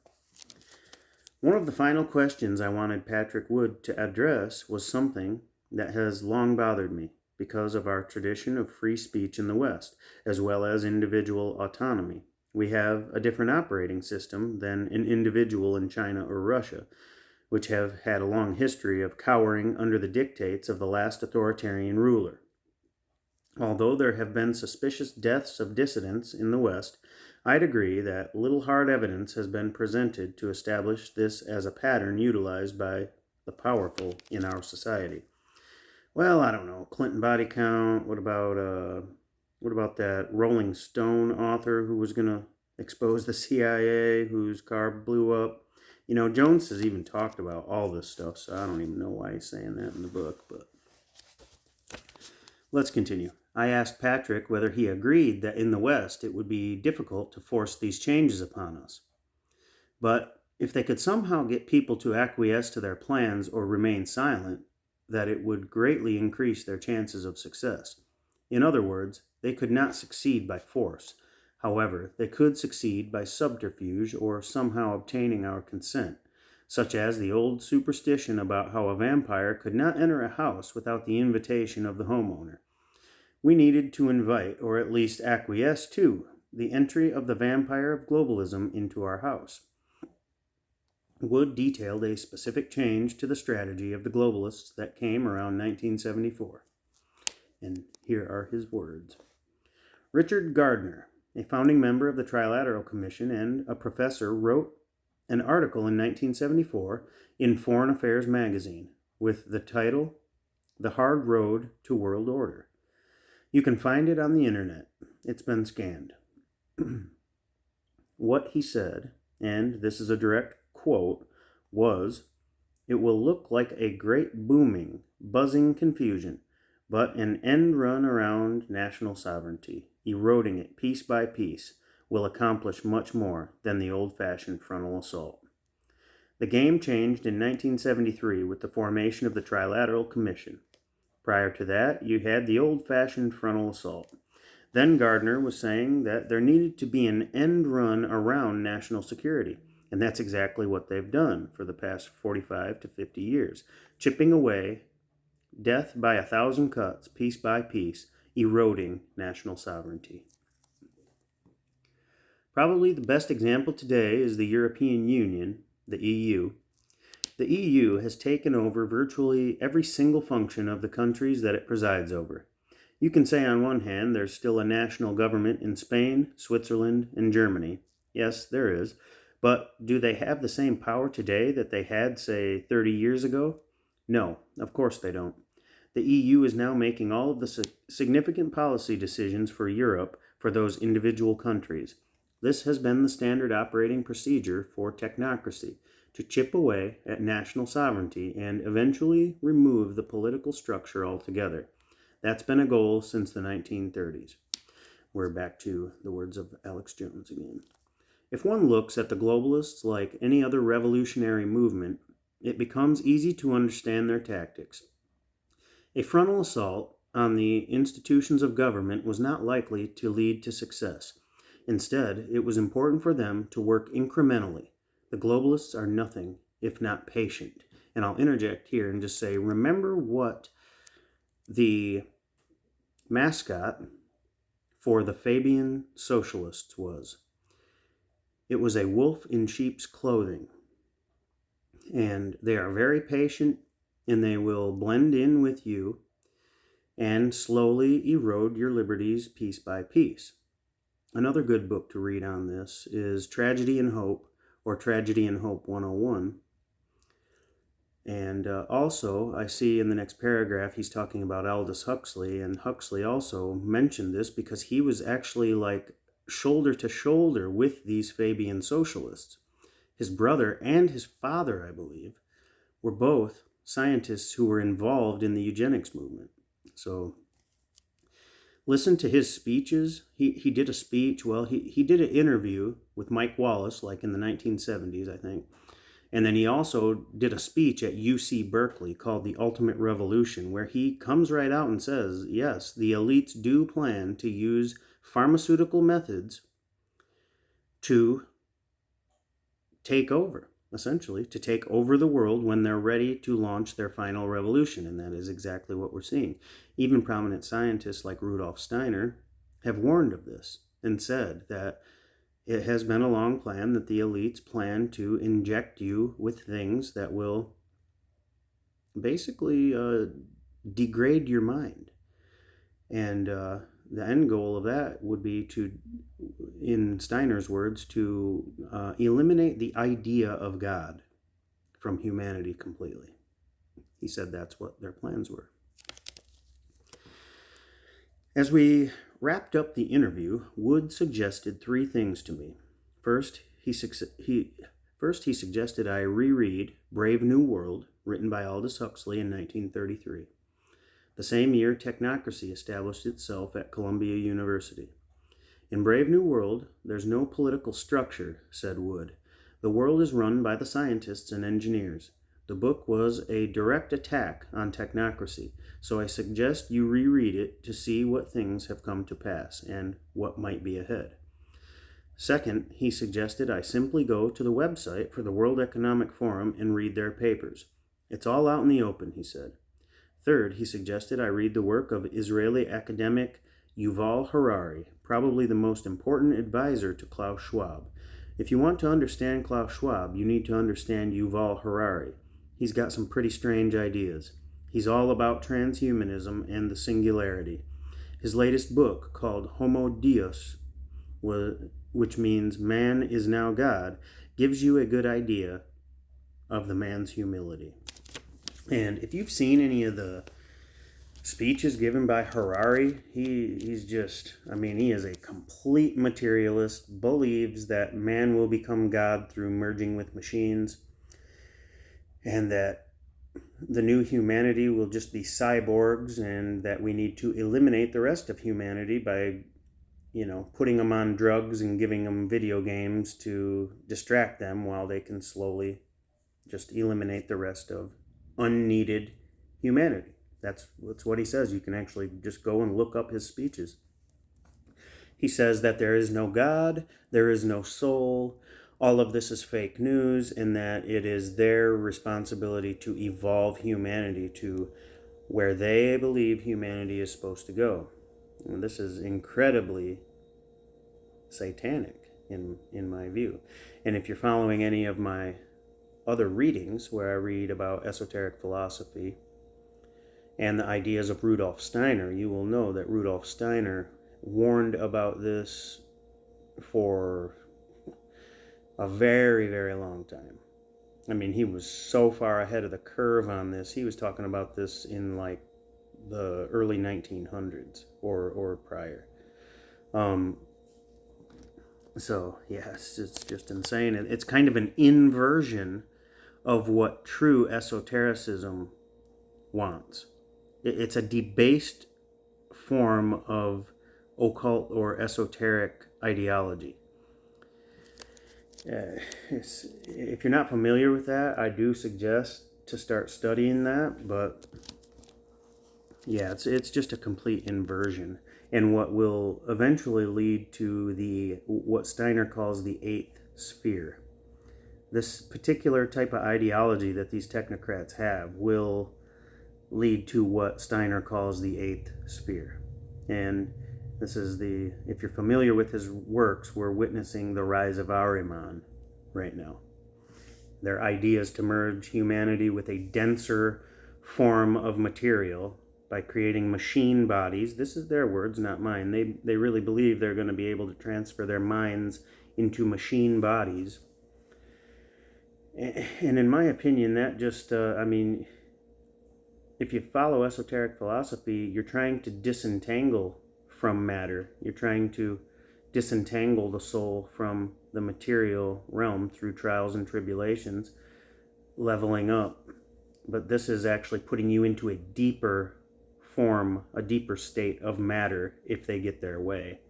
One of the final questions I wanted Patrick Wood to address was something that has long bothered me because of our tradition of free speech in the West, as well as individual autonomy. We have a different operating system than an individual in China or Russia, which have had a long history of cowering under the dictates of the last authoritarian ruler. Although there have been suspicious deaths of dissidents in the West, I'd agree that little hard evidence has been presented to establish this as a pattern utilized by the powerful in our society. Well, I don't know. Clinton body count. What about that Rolling Stone author who was going to expose the CIA, whose car blew up? You know, Jones has even talked about all this stuff, so I don't even know why he's saying that in the book, but let's continue. I asked Patrick whether he agreed that in the West it would be difficult to force these changes upon us. But if they could somehow get people to acquiesce to their plans or remain silent, that it would greatly increase their chances of success. In other words, they could not succeed by force. However, they could succeed by subterfuge or somehow obtaining our consent, such as the old superstition about how a vampire could not enter a house without the invitation of the homeowner. We needed to invite, or at least acquiesce to, the entry of the vampire of globalism into our house. Wood detailed a specific change to the strategy of the globalists that came around 1974. And here are his words. Richard Gardner, a founding member of the Trilateral Commission and a professor, wrote an article in 1974 in Foreign Affairs magazine with the title, The Hard Road to World Order. You can find it on the internet. It's been scanned. What he said, and this is a direct quote, was, "It will look like a great booming, buzzing confusion, but an end run around national sovereignty, eroding it piece by piece, will accomplish much more than the old-fashioned frontal assault." The game changed in 1973 with the formation of the Trilateral Commission. Prior to that, you had the old-fashioned frontal assault. Then Gardner was saying that there needed to be an end run around national security, and that's exactly what they've done for the past 45 to 50 years, chipping away, death by 1,000 cuts, piece by piece, eroding national sovereignty. Probably the best example today is the European Union, the EU. The EU has taken over virtually every single function of the countries that it presides over. You can say on one hand there's still a national government in Spain, Switzerland, and Germany. Yes, there is. But do they have the same power today that they had, say, 30 years ago? No, of course they don't. The EU is now making all of the significant policy decisions for Europe for those individual countries. This has been the standard operating procedure for technocracy, to chip away at national sovereignty and eventually remove the political structure altogether. That's been a goal since the 1930s. We're back to the words of Alex Jones again. If one looks at the globalists like any other revolutionary movement, it becomes easy to understand their tactics. A frontal assault on the institutions of government was not likely to lead to success. Instead, it was important for them to work incrementally. The globalists are nothing if not patient. And I'll interject here and just say, remember what the mascot for the Fabian Socialists was. It was a wolf in sheep's clothing. And they are very patient, and they will blend in with you and slowly erode your liberties piece by piece. Another good book to read on this is Tragedy and Hope, or Tragedy and Hope 101. And also, I see in the next paragraph, he's talking about Aldous Huxley, and Huxley also mentioned this because he was actually like shoulder to shoulder with these Fabian socialists. His brother and his father, I believe, were both scientists who were involved in the eugenics movement. So listen to his speeches. He did a speech, well, he did an interview with Mike Wallace, like in the 1970s, I think. And then he also did a speech at UC Berkeley called The Ultimate Revolution, where he comes right out and says, yes, the elites do plan to use pharmaceutical methods to take over. essentially, to take over the world when they're ready to launch their final revolution, and that is exactly what we're seeing. Even prominent scientists like Rudolf Steiner have warned of this and said that it has been a long plan that the elites plan to inject you with things that will basically degrade your mind. And the end goal of that would be to, in Steiner's words, to eliminate the idea of God from humanity completely. He said that's what their plans were. As we wrapped up the interview, Wood suggested three things to me. First, he suggested I reread Brave New World, written by Aldous Huxley in 1933. The same year, technocracy established itself at Columbia University. In Brave New World, there's no political structure, said Wood. The world is run by the scientists and engineers. The book was a direct attack on technocracy, so I suggest you reread it to see what things have come to pass and what might be ahead. Second, he suggested I simply go to the website for the World Economic Forum and read their papers. It's all out in the open, he said. Third, he suggested I read the work of Israeli academic Yuval Harari, probably the most important advisor to Klaus Schwab. If you want to understand Klaus Schwab, you need to understand Yuval Harari. He's got some pretty strange ideas. He's all about transhumanism and the singularity. His latest book, called Homo Deus, which means man is now God, gives you a good idea of the man's humility. And if you've seen any of the speeches given by Harari, he's just, he is a complete materialist, believes that man will become God through merging with machines, and that the new humanity will just be cyborgs, and that we need to eliminate the rest of humanity by, putting them on drugs and giving them video games to distract them while they can slowly just eliminate the rest of unneeded humanity. That's what he says. You can actually just go and look up his speeches. He says that there is no God, there is no soul, all of this is fake news, and that it is their responsibility to evolve humanity to where they believe humanity is supposed to go. And this is incredibly satanic in my view. And if you're following any of my other readings where I read about esoteric philosophy and the ideas of Rudolf Steiner, you will know that Rudolf Steiner warned about this for a very, very long time. He was so far ahead of the curve on this. He was talking about this in like the early 1900s or prior. So yeah, it's just insane. It's kind of an inversion of what true esotericism wants. It's a debased form of occult or esoteric ideology. If you're not familiar with that, I do suggest to start studying that, but yeah, it's just a complete inversion, and what will eventually lead to what Steiner calls the eighth sphere. This particular type of ideology that these technocrats have will lead to what Steiner calls the eighth sphere. And this is if you're familiar with his works, we're witnessing the rise of Ahriman right now. Their ideas to merge humanity with a denser form of material by creating machine bodies. This is their words, not mine. They really believe they're going to be able to transfer their minds into machine bodies. And in my opinion, that just, if you follow esoteric philosophy, you're trying to disentangle from matter. You're trying to disentangle the soul from the material realm through trials and tribulations, leveling up. But this is actually putting you into a deeper form, a deeper state of matter if they get their way.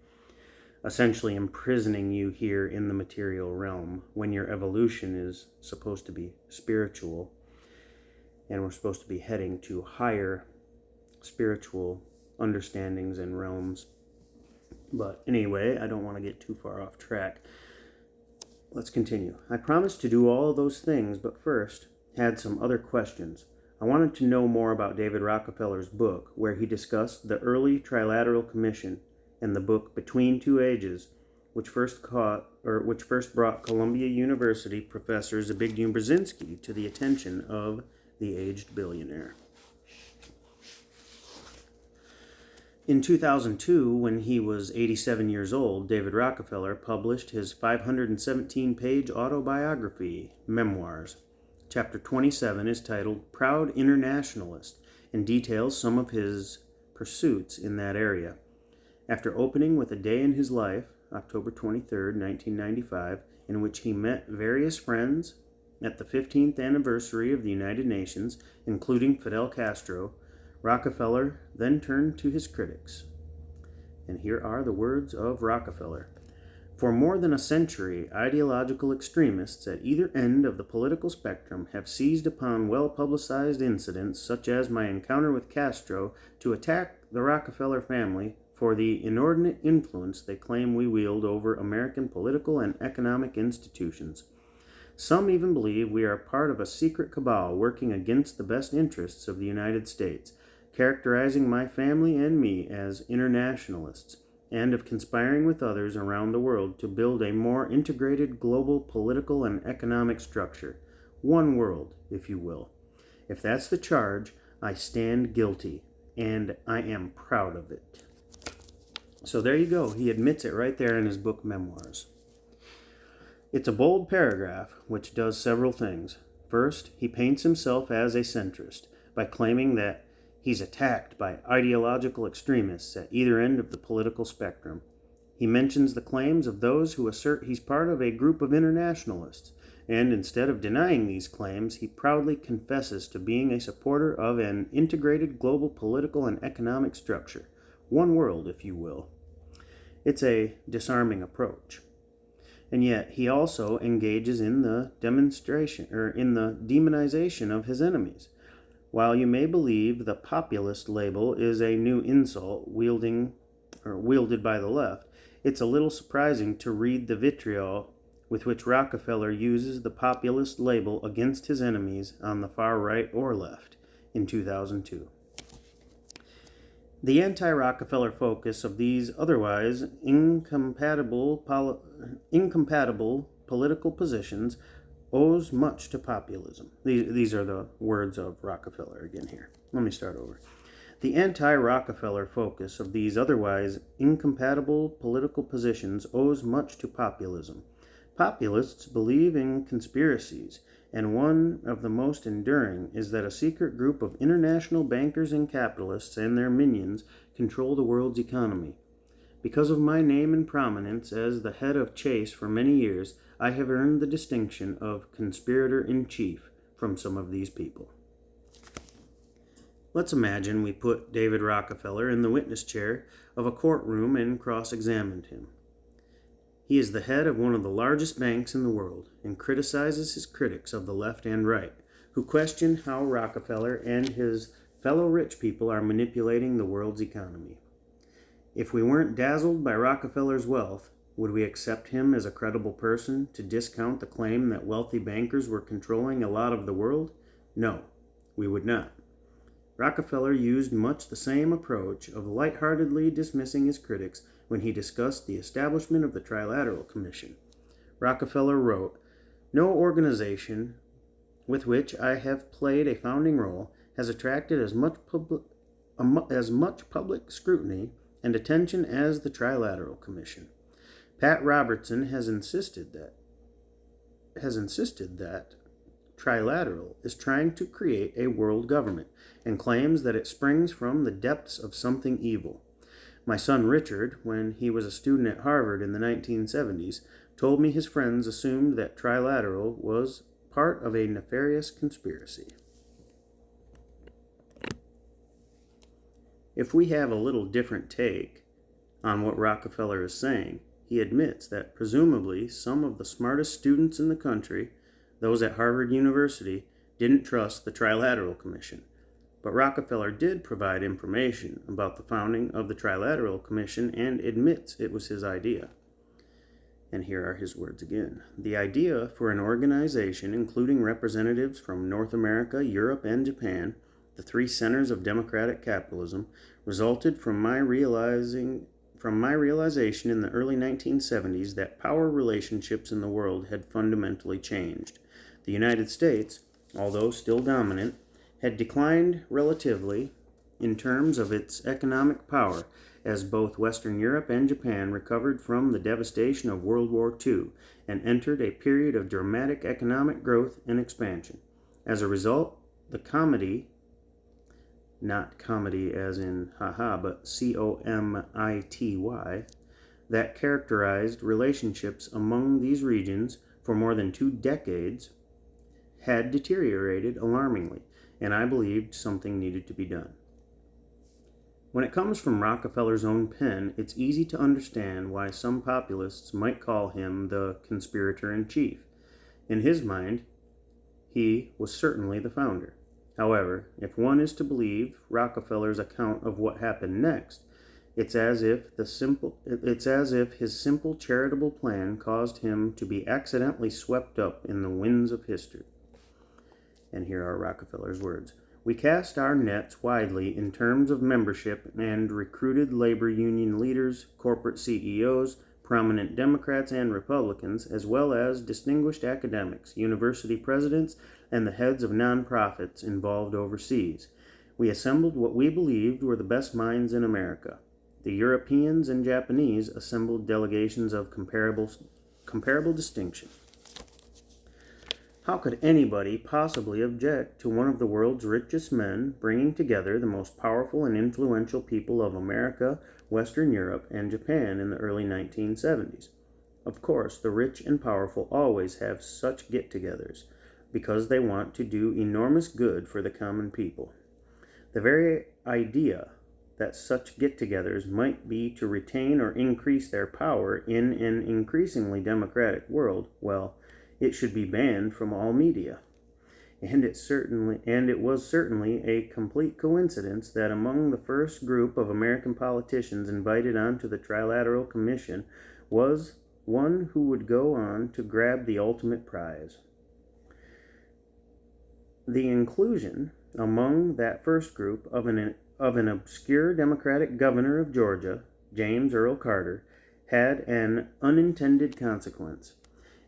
Essentially imprisoning you here in the material realm when your evolution is supposed to be spiritual, and we're supposed to be heading to higher spiritual understandings and realms. But anyway, I don't want to get too far off track. Let's continue. I promised to do all of those things, but first had some other questions. I wanted to know more about David Rockefeller's book, where he discussed the early Trilateral Commission, and the book Between Two Ages, which first brought Columbia University professor Zbigniew Brzezinski to the attention of the aged billionaire. In 2002, when he was 87 years old, David Rockefeller published his 517-page autobiography, Memoirs. Chapter 27 is titled Proud Internationalist and details some of his pursuits in that area. After opening with a day in his life, October 23, 1995, in which he met various friends at the 15th anniversary of the United Nations, including Fidel Castro, Rockefeller then turned to his critics. And here are the words of Rockefeller. For more than a century, ideological extremists at either end of the political spectrum have seized upon well-publicized incidents such as my encounter with Castro to attack the Rockefeller family for the inordinate influence they claim we wield over American political and economic institutions. Some even believe we are part of a secret cabal working against the best interests of the United States, characterizing my family and me as internationalists, and of conspiring with others around the world to build a more integrated global political and economic structure. One world, if you will. If that's the charge, I stand guilty, and I am proud of it. So there you go. He admits it right there in his book, Memoirs. It's a bold paragraph which does several things. First, he paints himself as a centrist by claiming that he's attacked by ideological extremists at either end of the political spectrum. He mentions the claims of those who assert he's part of a group of internationalists, and instead of denying these claims, he proudly confesses to being a supporter of an integrated global political and economic structure. One world, if you will. It's a disarming approach. And yet he also engages in the demonization of his enemies. While you may believe the populist label is a new insult wielded by the left, it's a little surprising to read the vitriol with which Rockefeller uses the populist label against his enemies on the far right or left in 2002. The anti-Rockefeller focus of these otherwise incompatible political positions owes much to populism. These are the words of Rockefeller again here. Let me start over. The anti-Rockefeller focus of these otherwise incompatible political positions owes much to populism. Populists believe in conspiracies, and one of the most enduring is that a secret group of international bankers and capitalists and their minions control the world's economy. Because of my name and prominence as the head of Chase for many years, I have earned the distinction of conspirator-in-chief from some of these people. Let's imagine we put David Rockefeller in the witness chair of a courtroom and cross-examined him. He is the head of one of the largest banks in the world and criticizes his critics of the left and right, who question how Rockefeller and his fellow rich people are manipulating the world's economy. If we weren't dazzled by Rockefeller's wealth, would we accept him as a credible person to discount the claim that wealthy bankers were controlling a lot of the world? No, we would not. Rockefeller used much the same approach of lightheartedly dismissing his critics when he discussed the establishment of the Trilateral Commission. Rockefeller wrote, "No organization with which I have played a founding role has attracted as much public scrutiny and attention as the Trilateral Commission. Pat Robertson has insisted that Trilateral is trying to create a world government and claims that it springs from the depths of something evil. My son Richard, when he was a student at Harvard in the 1970s, told me his friends assumed that Trilateral was part of a nefarious conspiracy." If we have a little different take on what Rockefeller is saying, he admits that presumably some of the smartest students in the country, those at Harvard University, didn't trust the Trilateral Commission. But Rockefeller did provide information about the founding of the Trilateral Commission and admits it was his idea. And here are his words again. The idea for an organization including representatives from North America, Europe, and Japan, the three centers of democratic capitalism, resulted from my realization in the early 1970s that power relationships in the world had fundamentally changed. The United States, although still dominant, had declined relatively in terms of its economic power as both Western Europe and Japan recovered from the devastation of World War II and entered a period of dramatic economic growth and expansion. As a result, the comedy, not comedy as in haha, but comity, that characterized relationships among these regions for more than 2 decades had deteriorated alarmingly, and I believed something needed to be done. When it comes from Rockefeller's own pen, it's easy to understand why some populists might call him the conspirator-in-chief. In his mind, he was certainly the founder. However, if one is to believe Rockefeller's account of what happened next, it's as if his simple charitable plan caused him to be accidentally swept up in the winds of history. And here are Rockefeller's words. We cast our nets widely in terms of membership and recruited labor union leaders, corporate CEOs, prominent Democrats and Republicans, as well as distinguished academics, university presidents, and the heads of nonprofits involved overseas. We assembled what we believed were the best minds in America. The Europeans and Japanese assembled delegations of comparable distinction. How could anybody possibly object to one of the world's richest men bringing together the most powerful and influential people of America, Western Europe, and Japan in the early 1970s? Of course, the rich and powerful always have such get-togethers because they want to do enormous good for the common people. The very idea that such get-togethers might be to retain or increase their power in an increasingly democratic world, well, it should be banned from all media. And it was certainly a complete coincidence that among the first group of American politicians invited onto the Trilateral Commission was one who would go on to grab the ultimate prize. The inclusion among that first group of an obscure Democratic governor of Georgia, James Earl Carter, had an unintended consequence.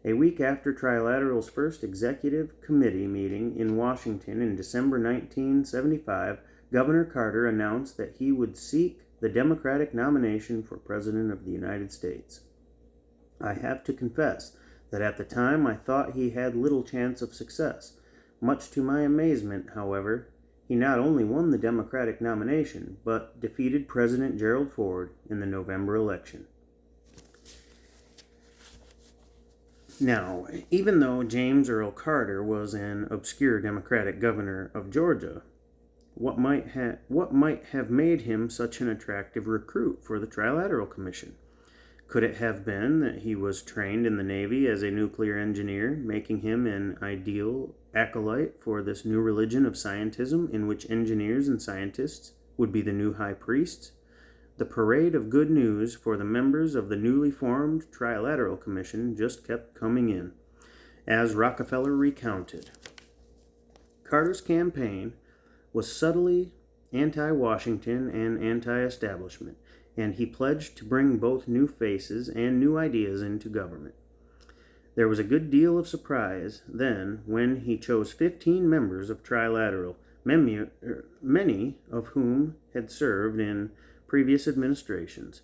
A week after Trilateral's first executive committee meeting in Washington in December 1975, Governor Carter announced that he would seek the Democratic nomination for President of the United States. I have to confess that at the time I thought he had little chance of success. Much to my amazement, however, he not only won the Democratic nomination, but defeated President Gerald Ford in the November election. Now, even though James Earl Carter was an obscure Democratic governor of Georgia, what might have made him such an attractive recruit for the Trilateral Commission? Could it have been that he was trained in the Navy as a nuclear engineer, making him an ideal acolyte for this new religion of scientism in which engineers and scientists would be the new high priests? The parade of good news for the members of the newly formed Trilateral Commission just kept coming in. As Rockefeller recounted, Carter's campaign was subtly anti-Washington and anti-establishment, and he pledged to bring both new faces and new ideas into government. There was a good deal of surprise then when he chose 15 members of Trilateral, many of whom had served in previous administrations,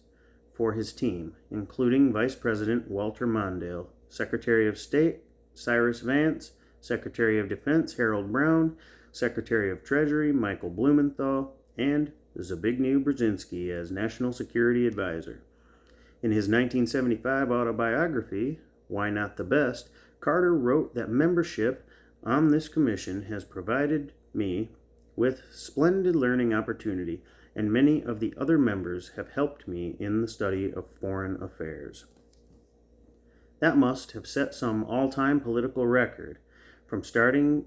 for his team, including Vice President Walter Mondale, Secretary of State Cyrus Vance, Secretary of Defense Harold Brown, Secretary of Treasury Michael Blumenthal, and Zbigniew Brzezinski as National Security Advisor. In his 1975 autobiography, Why Not the Best, Carter wrote that membership on this commission has provided me with splendid learning opportunity, and many of the other members have helped me in the study of foreign affairs. That must have set some all-time political record, from starting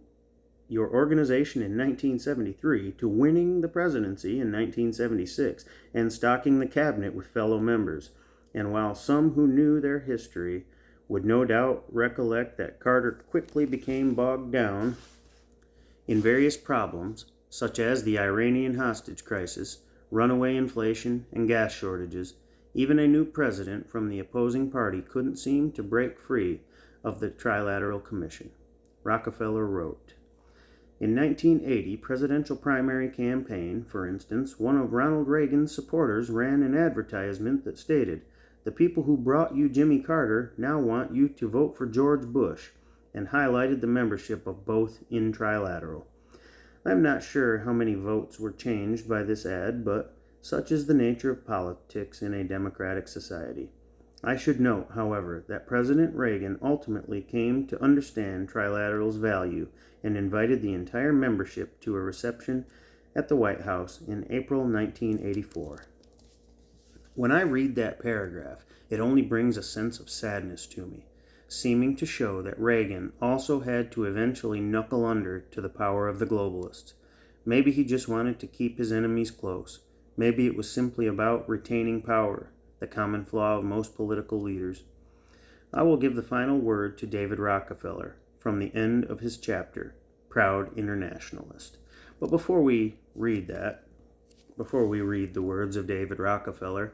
your organization in 1973 to winning the presidency in 1976 and stocking the cabinet with fellow members. and while some who knew their history would no doubt recollect that Carter quickly became bogged down in various problems, such as the Iranian hostage crisis, runaway inflation, and gas shortages, even a new president from the opposing party couldn't seem to break free of the Trilateral Commission. Rockefeller wrote, in 1980 presidential primary campaign, for instance, one of Ronald Reagan's supporters ran an advertisement that stated, "The people who brought you Jimmy Carter now want you to vote for George Bush," and highlighted the membership of both in Trilateral. I'm not sure how many votes were changed by this ad, but such is the nature of politics in a democratic society. I should note, however, that President Reagan ultimately came to understand Trilateral's value and invited the entire membership to a reception at the White House in April 1984. When I read that paragraph, it only brings a sense of sadness to me, seeming to show that Reagan also had to eventually knuckle under to the power of the globalists. Maybe he just wanted to keep his enemies close. Maybe it was simply about retaining power, the common flaw of most political leaders. I will give the final word to David Rockefeller from the end of his chapter, Proud Internationalist. But before we read the words of David Rockefeller,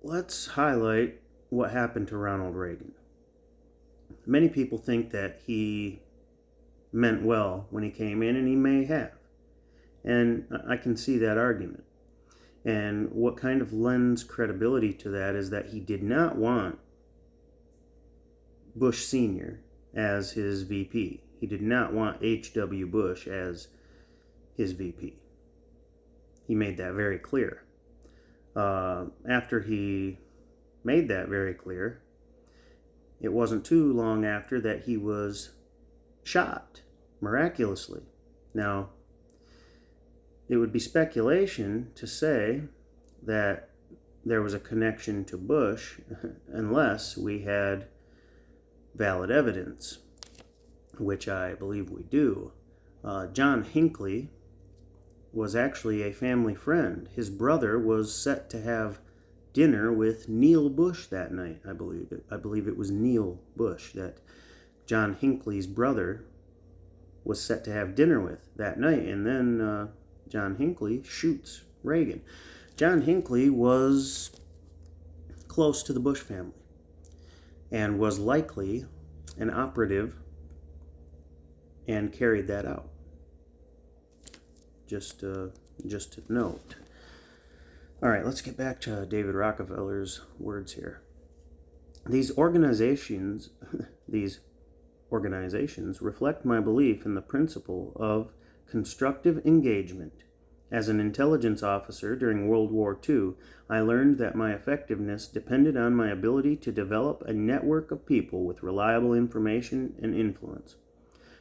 let's highlight what happened to Ronald Reagan. Many people think that he meant well when he came in, and he may have. And I can see that argument. And what kind of lends credibility to that is that he did not want Bush Sr. as his VP. He did not want H.W. Bush as his VP. He made that very clear. After he made that very clear, it wasn't too long after that he was shot miraculously. Now, it would be speculation to say that there was a connection to Bush unless we had valid evidence, which I believe we do. John Hinckley was actually a family friend. His brother was set to have dinner with Neil Bush that night, I believe. I believe it was Neil Bush that John Hinckley's brother was set to have dinner with that night, and then John Hinckley shoots Reagan. John Hinckley was close to the Bush family and was likely an operative and carried that out. Just to note. All right, let's get back to David Rockefeller's words here. These organizations reflect my belief in the principle of constructive engagement. As an intelligence officer during World War II, I learned that my effectiveness depended on my ability to develop a network of people with reliable information and influence.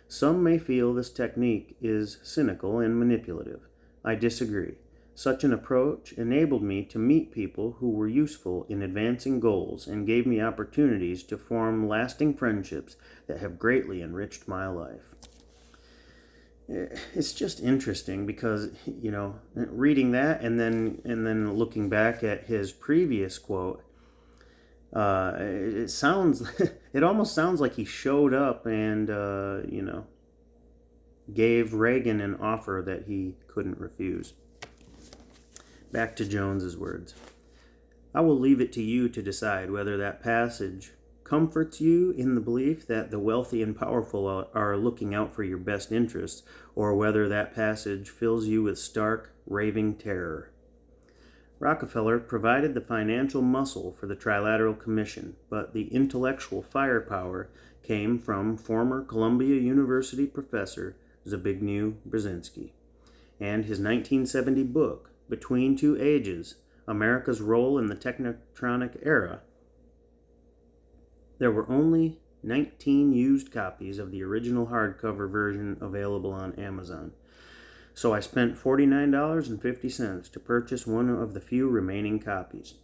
Some may feel this technique is cynical and manipulative. I disagree. Such an approach enabled me to meet people who were useful in advancing goals and gave me opportunities to form lasting friendships that have greatly enriched my life. It's just interesting because, reading that and then looking back at his previous quote, it almost sounds like he showed up and gave Reagan an offer that he couldn't refuse. Back to Jones's words. I will leave it to you to decide whether that passage comforts you in the belief that the wealthy and powerful are looking out for your best interests, or whether that passage fills you with stark, raving terror. Rockefeller provided the financial muscle for the Trilateral Commission, but the intellectual firepower came from former Columbia University professor Zbigniew Brzezinski, and his 1970 book, Between Two Ages, America's Role in the Technotronic Era. There were only 19 used copies of the original hardcover version available on Amazon, so I spent $49.50 to purchase one of the few remaining copies.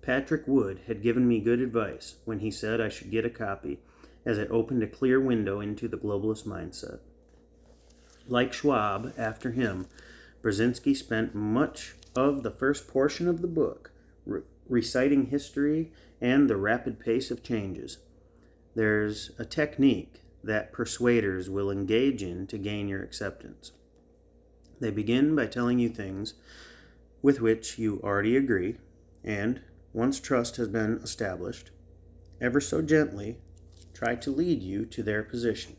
Patrick Wood had given me good advice when he said I should get a copy, as it opened a clear window into the globalist mindset. Like Schwab, after him, Brzezinski spent much of the first portion of the book reciting history, and the rapid pace of changes. There's a technique that persuaders will engage in to gain your acceptance. They begin by telling you things with which you already agree, and once trust has been established, ever so gently try to lead you to their position.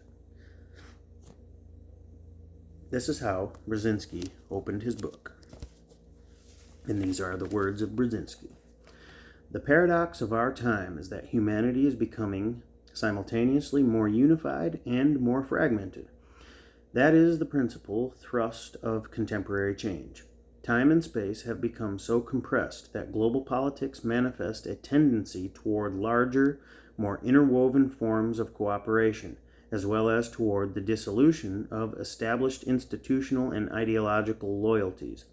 This is how Brzezinski opened his book. And these are the words of Brzezinski. The paradox of our time is that humanity is becoming simultaneously more unified and more fragmented. That is the principal thrust of contemporary change. Time and space have become so compressed that global politics manifest a tendency toward larger, more interwoven forms of cooperation, as well as toward the dissolution of established institutional and ideological loyalties.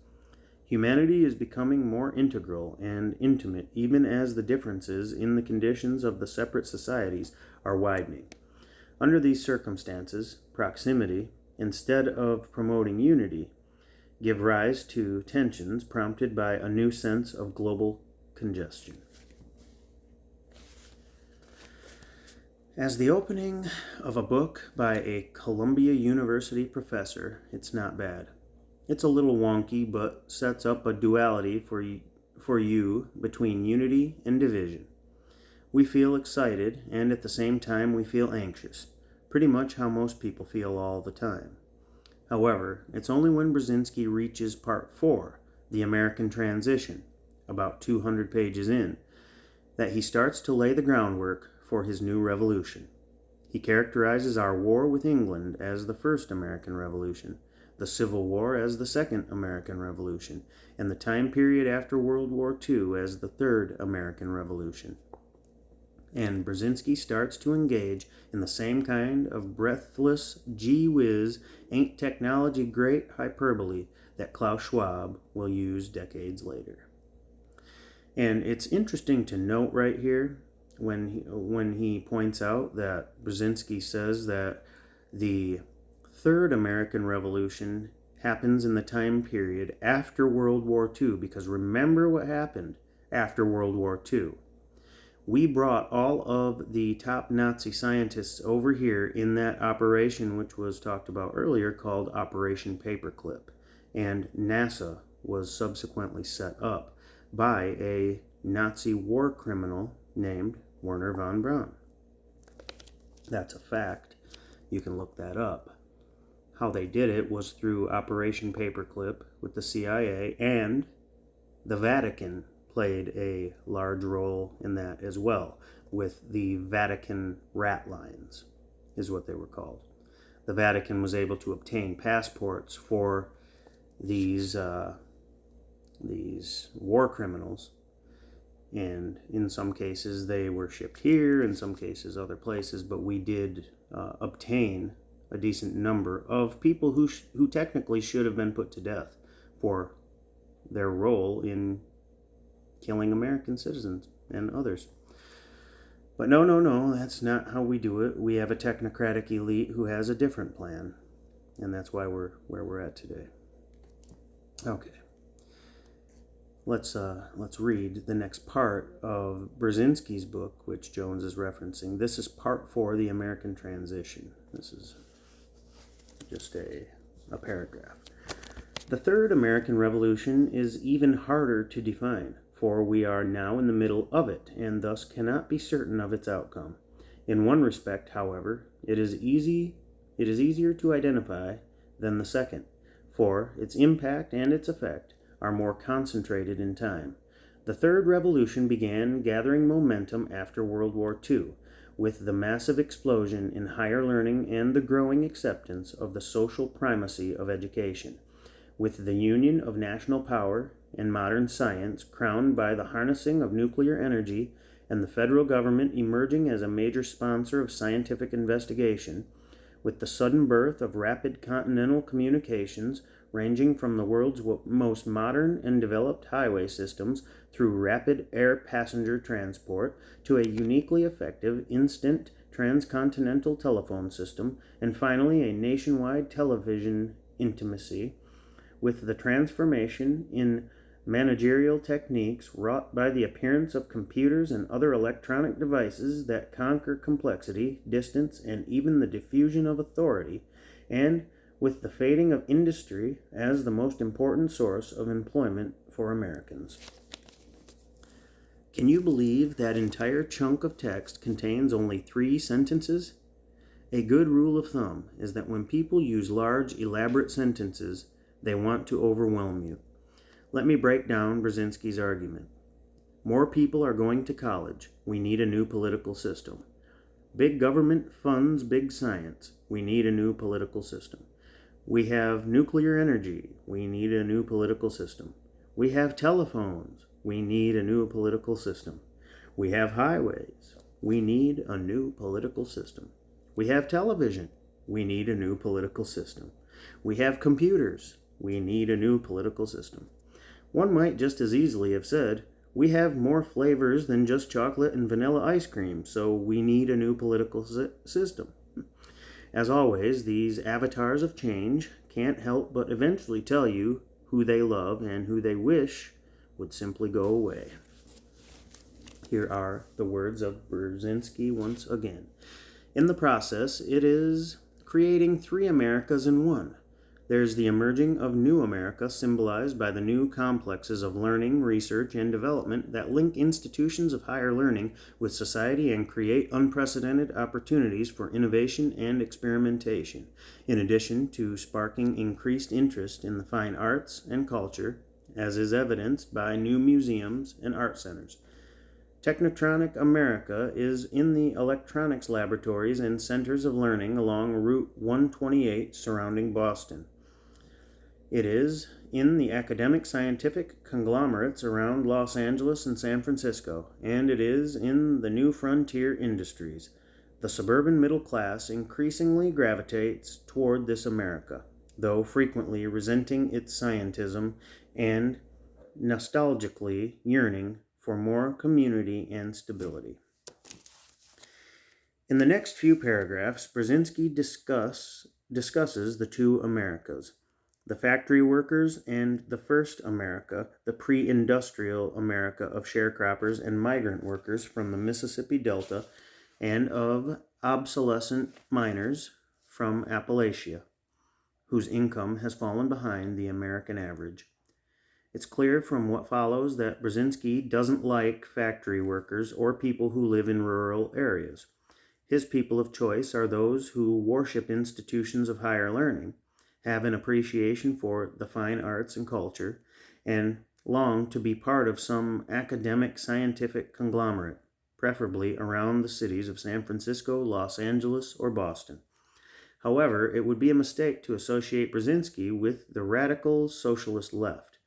Humanity is becoming more integral and intimate even as the differences in the conditions of the separate societies are widening. Under these circumstances, proximity, instead of promoting unity, give rise to tensions prompted by a new sense of global congestion. As the opening of a book by a Columbia University professor, it's not bad. It's a little wonky, but sets up a duality for you between unity and division. We feel excited, and at the same time we feel anxious, pretty much how most people feel all the time. However, it's only when Brzezinski reaches Part 4, the American Transition, about 200 pages in, that he starts to lay the groundwork for his new revolution. He characterizes our war with England as the First American Revolution, the Civil War as the Second American Revolution, and the time period after World War II as the Third American Revolution. And Brzezinski starts to engage in the same kind of breathless, gee-whiz, ain't technology great hyperbole that Klaus Schwab will use decades later. And it's interesting to note right here when he points out that Brzezinski says that the Third American Revolution happens in the time period after World War II, because remember what happened after World War II. We brought all of the top Nazi scientists over here in that operation, which was talked about earlier, called Operation Paperclip. And NASA was subsequently set up by a Nazi war criminal named Wernher von Braun. That's a fact. You can look that up. How they did it was through Operation Paperclip with the CIA, and the Vatican played a large role in that as well, with the Vatican rat lines, is what they were called. The Vatican was able to obtain passports for these war criminals, and in some cases they were shipped here, in some cases other places, but we did obtain a decent number of people who technically should have been put to death for their role in killing American citizens and others. But no, that's not how we do it. We have a technocratic elite who has a different plan, and that's why we're where we're at today. Okay. Let's read the next part of Brzezinski's book, which Jones is referencing. This is Part 4, The American Transition. This is just a paragraph. The Third American Revolution is even harder to define, for we are now in the middle of it, and thus cannot be certain of its outcome. In one respect, however, it is easier to identify than the second, for its impact and its effect are more concentrated in time. The Third Revolution began gathering momentum after World War II, with the massive explosion in higher learning and the growing acceptance of the social primacy of education, with the union of national power and modern science crowned by the harnessing of nuclear energy and the federal government emerging as a major sponsor of scientific investigation, with the sudden birth of rapid continental communications ranging from the world's most modern and developed highway systems through rapid air passenger transport to a uniquely effective instant transcontinental telephone system, and finally a nationwide television intimacy, with the transformation in managerial techniques wrought by the appearance of computers and other electronic devices that conquer complexity, distance, and even the diffusion of authority, and with the fading of industry as the most important source of employment for Americans. Can you believe that entire chunk of text contains only 3 sentences? A good rule of thumb is that when people use large, elaborate sentences, they want to overwhelm you. Let me break down Brzezinski's argument. More people are going to college. We need a new political system. Big government funds big science. We need a new political system. We have nuclear energy. We need a new political system. We have telephones. We need a new political system. We have highways. We need a new political system. We have television. We need a new political system. We have computers. We need a new political system. One might just as easily have said, we have more flavors than just chocolate and vanilla ice cream, so we need a new political system. As always, these avatars of change can't help but eventually tell you who they love and who they wish would simply go away. Here are the words of Brzezinski once again. In the process, it is creating 3 Americas in one. There's the emerging of New America, symbolized by the new complexes of learning, research, and development that link institutions of higher learning with society and create unprecedented opportunities for innovation and experimentation, in addition to sparking increased interest in the fine arts and culture, as is evidenced by new museums and art centers. Technotronic America is in the electronics laboratories and centers of learning along Route 128 surrounding Boston. It is in the academic scientific conglomerates around Los Angeles and San Francisco, and it is in the new frontier industries. The suburban middle class increasingly gravitates toward this America, though frequently resenting its scientism and nostalgically yearning for more community and stability. In the next few paragraphs, Brzezinski discusses the 2 Americas, the factory workers and the first America, the pre-industrial America of sharecroppers and migrant workers from the Mississippi Delta and of obsolescent miners from Appalachia, whose income has fallen behind the American average. It's clear from what follows that Brzezinski doesn't like factory workers or people who live in rural areas. His people of choice are those who worship institutions of higher learning, have an appreciation for the fine arts and culture, and long to be part of some academic scientific conglomerate, preferably around the cities of San Francisco, Los Angeles, or Boston. However, it would be a mistake to associate Brzezinski with the radical socialist left,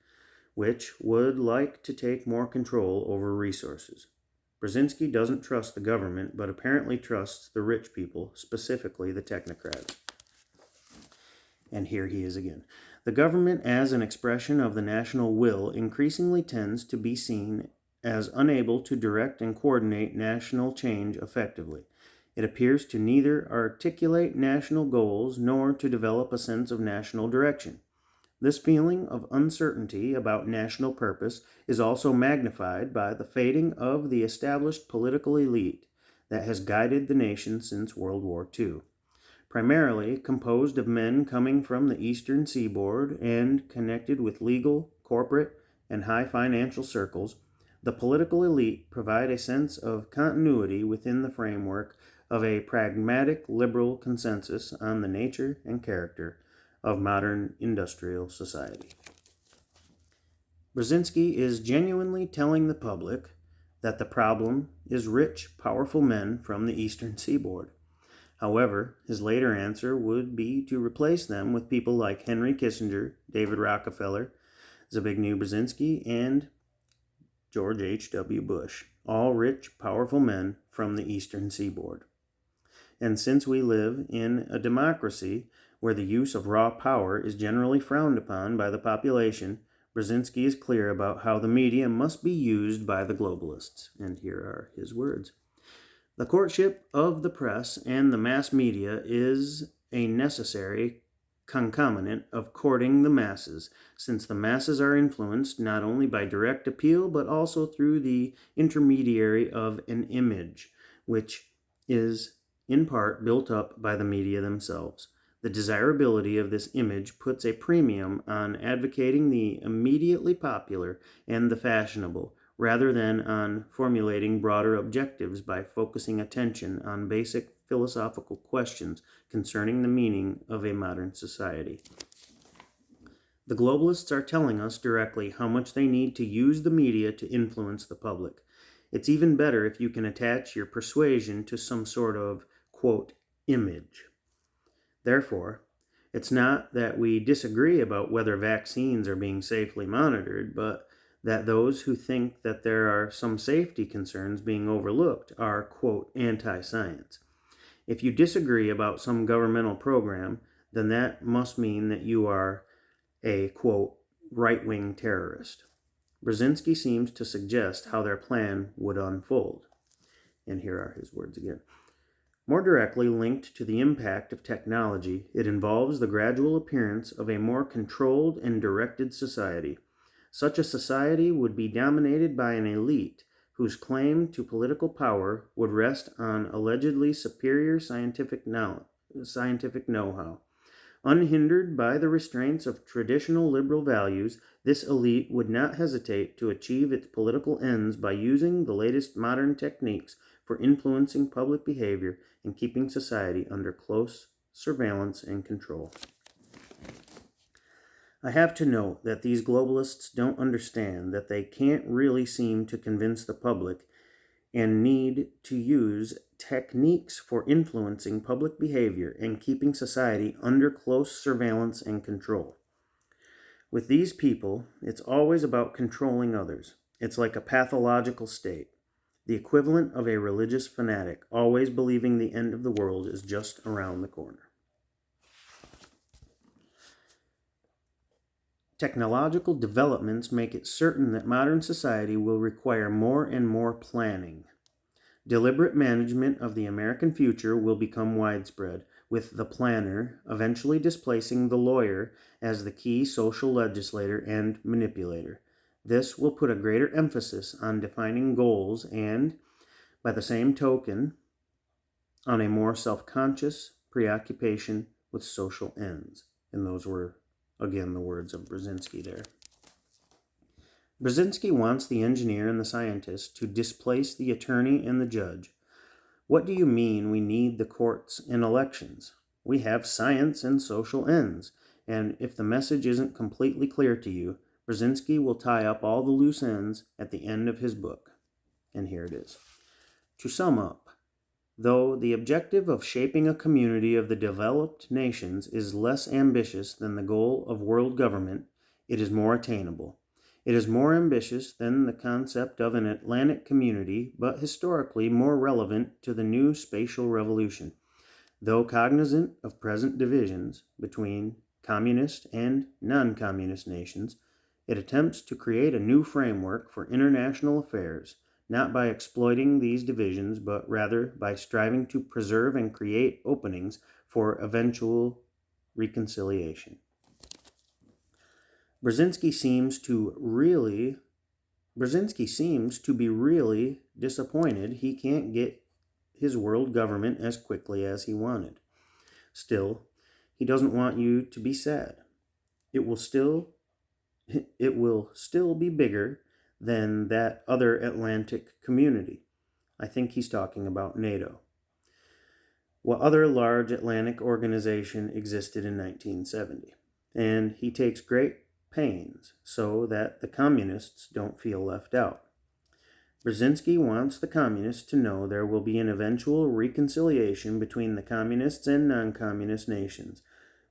which would like to take more control over resources. Brzezinski doesn't trust the government, but apparently trusts the rich people, specifically the technocrats. And here he is again. The government, as an expression of the national will, increasingly tends to be seen as unable to direct and coordinate national change effectively. It appears to neither articulate national goals nor to develop a sense of national direction. This feeling of uncertainty about national purpose is also magnified by the fading of the established political elite that has guided the nation since World War II. Primarily composed of men coming from the eastern seaboard and connected with legal, corporate, and high financial circles, the political elite provide a sense of continuity within the framework of a pragmatic liberal consensus on the nature and character of modern industrial society. Brzezinski is genuinely telling the public that the problem is rich, powerful men from the eastern seaboard. However, his later answer would be to replace them with people like Henry Kissinger, David Rockefeller, Zbigniew Brzezinski, and George H.W. Bush, all rich, powerful men from the eastern seaboard. And since we live in a democracy where the use of raw power is generally frowned upon by the population, Brzezinski is clear about how the media must be used by the globalists. And here are his words. The courtship of the press and the mass media is a necessary concomitant of courting the masses, since the masses are influenced not only by direct appeal but also through the intermediary of an image, which is in part built up by the media themselves. The desirability of this image puts a premium on advocating the immediately popular and the fashionable, rather than on formulating broader objectives by focusing attention on basic philosophical questions concerning the meaning of a modern society. The globalists are telling us directly how much they need to use the media to influence the public. It's even better if you can attach your persuasion to some sort of, quote, image. Therefore, it's not that we disagree about whether vaccines are being safely monitored, but that those who think that there are some safety concerns being overlooked are, quote, anti-science. If you disagree about some governmental program, then that must mean that you are a, quote, right-wing terrorist. Brzezinski seems to suggest how their plan would unfold. And here are his words again. More directly linked to the impact of technology, it involves the gradual appearance of a more controlled and directed society. Such a society would be dominated by an elite whose claim to political power would rest on allegedly superior scientific know-how. Unhindered by the restraints of traditional liberal values, this elite would not hesitate to achieve its political ends by using the latest modern techniques for influencing public behavior and keeping society under close surveillance and control. I have to note that these globalists don't understand that they can't really seem to convince the public and need to use techniques for influencing public behavior and keeping society under close surveillance and control. With these people, it's always about controlling others. It's like a pathological state, the equivalent of a religious fanatic, always believing the end of the world is just around the corner. Technological developments make it certain that modern society will require more and more planning. Deliberate management of the American future will become widespread, with the planner eventually displacing the lawyer as the key social legislator and manipulator. This will put a greater emphasis on defining goals and, by the same token, on a more self-conscious preoccupation with social ends. And those were, again, the words of Brzezinski there. Brzezinski wants the engineer and the scientist to displace the attorney and the judge. What do you mean we need the courts and elections? We have science and social ends, and if the message isn't completely clear to you, Brzezinski will tie up all the loose ends at the end of his book. And here it is. To sum up, though the objective of shaping a community of the developed nations is less ambitious than the goal of world government, it is more attainable. It is more ambitious than the concept of an Atlantic community, but historically more relevant to the new spatial revolution. Though cognizant of present divisions between communist and non-communist nations, it attempts to create a new framework for international affairs, not by exploiting these divisions, but rather by striving to preserve and create openings for eventual reconciliation. Brzezinski seems to be really disappointed he can't get his world government as quickly as he wanted. Still, he doesn't want you to be sad. It will still be bigger than that other Atlantic community. I think he's talking about NATO. What other large Atlantic organization existed in 1970? And he takes great pains so that the communists don't feel left out. Brzezinski wants the communists to know there will be an eventual reconciliation between the communists and non-communist nations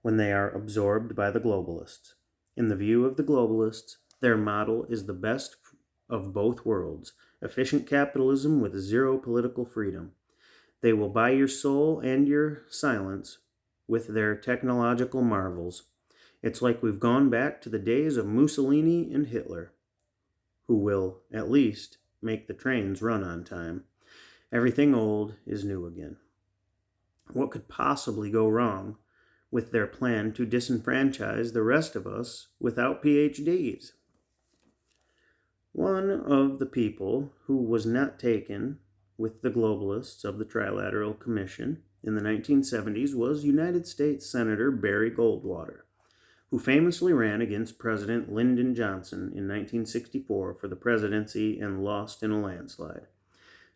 when they are absorbed by the globalists. In the view of the globalists, their model is the best of both worlds, efficient capitalism with zero political freedom. They will buy your soul and your silence with their technological marvels. It's like we've gone back to the days of Mussolini and Hitler, who will, at least, make the trains run on time. Everything old is new again. What could possibly go wrong with their plan to disenfranchise the rest of us without PhDs. One of the people who was not taken with the globalists of the Trilateral Commission in the 1970s was United States Senator Barry Goldwater, who famously ran against President Lyndon Johnson in 1964 for the presidency and lost in a landslide.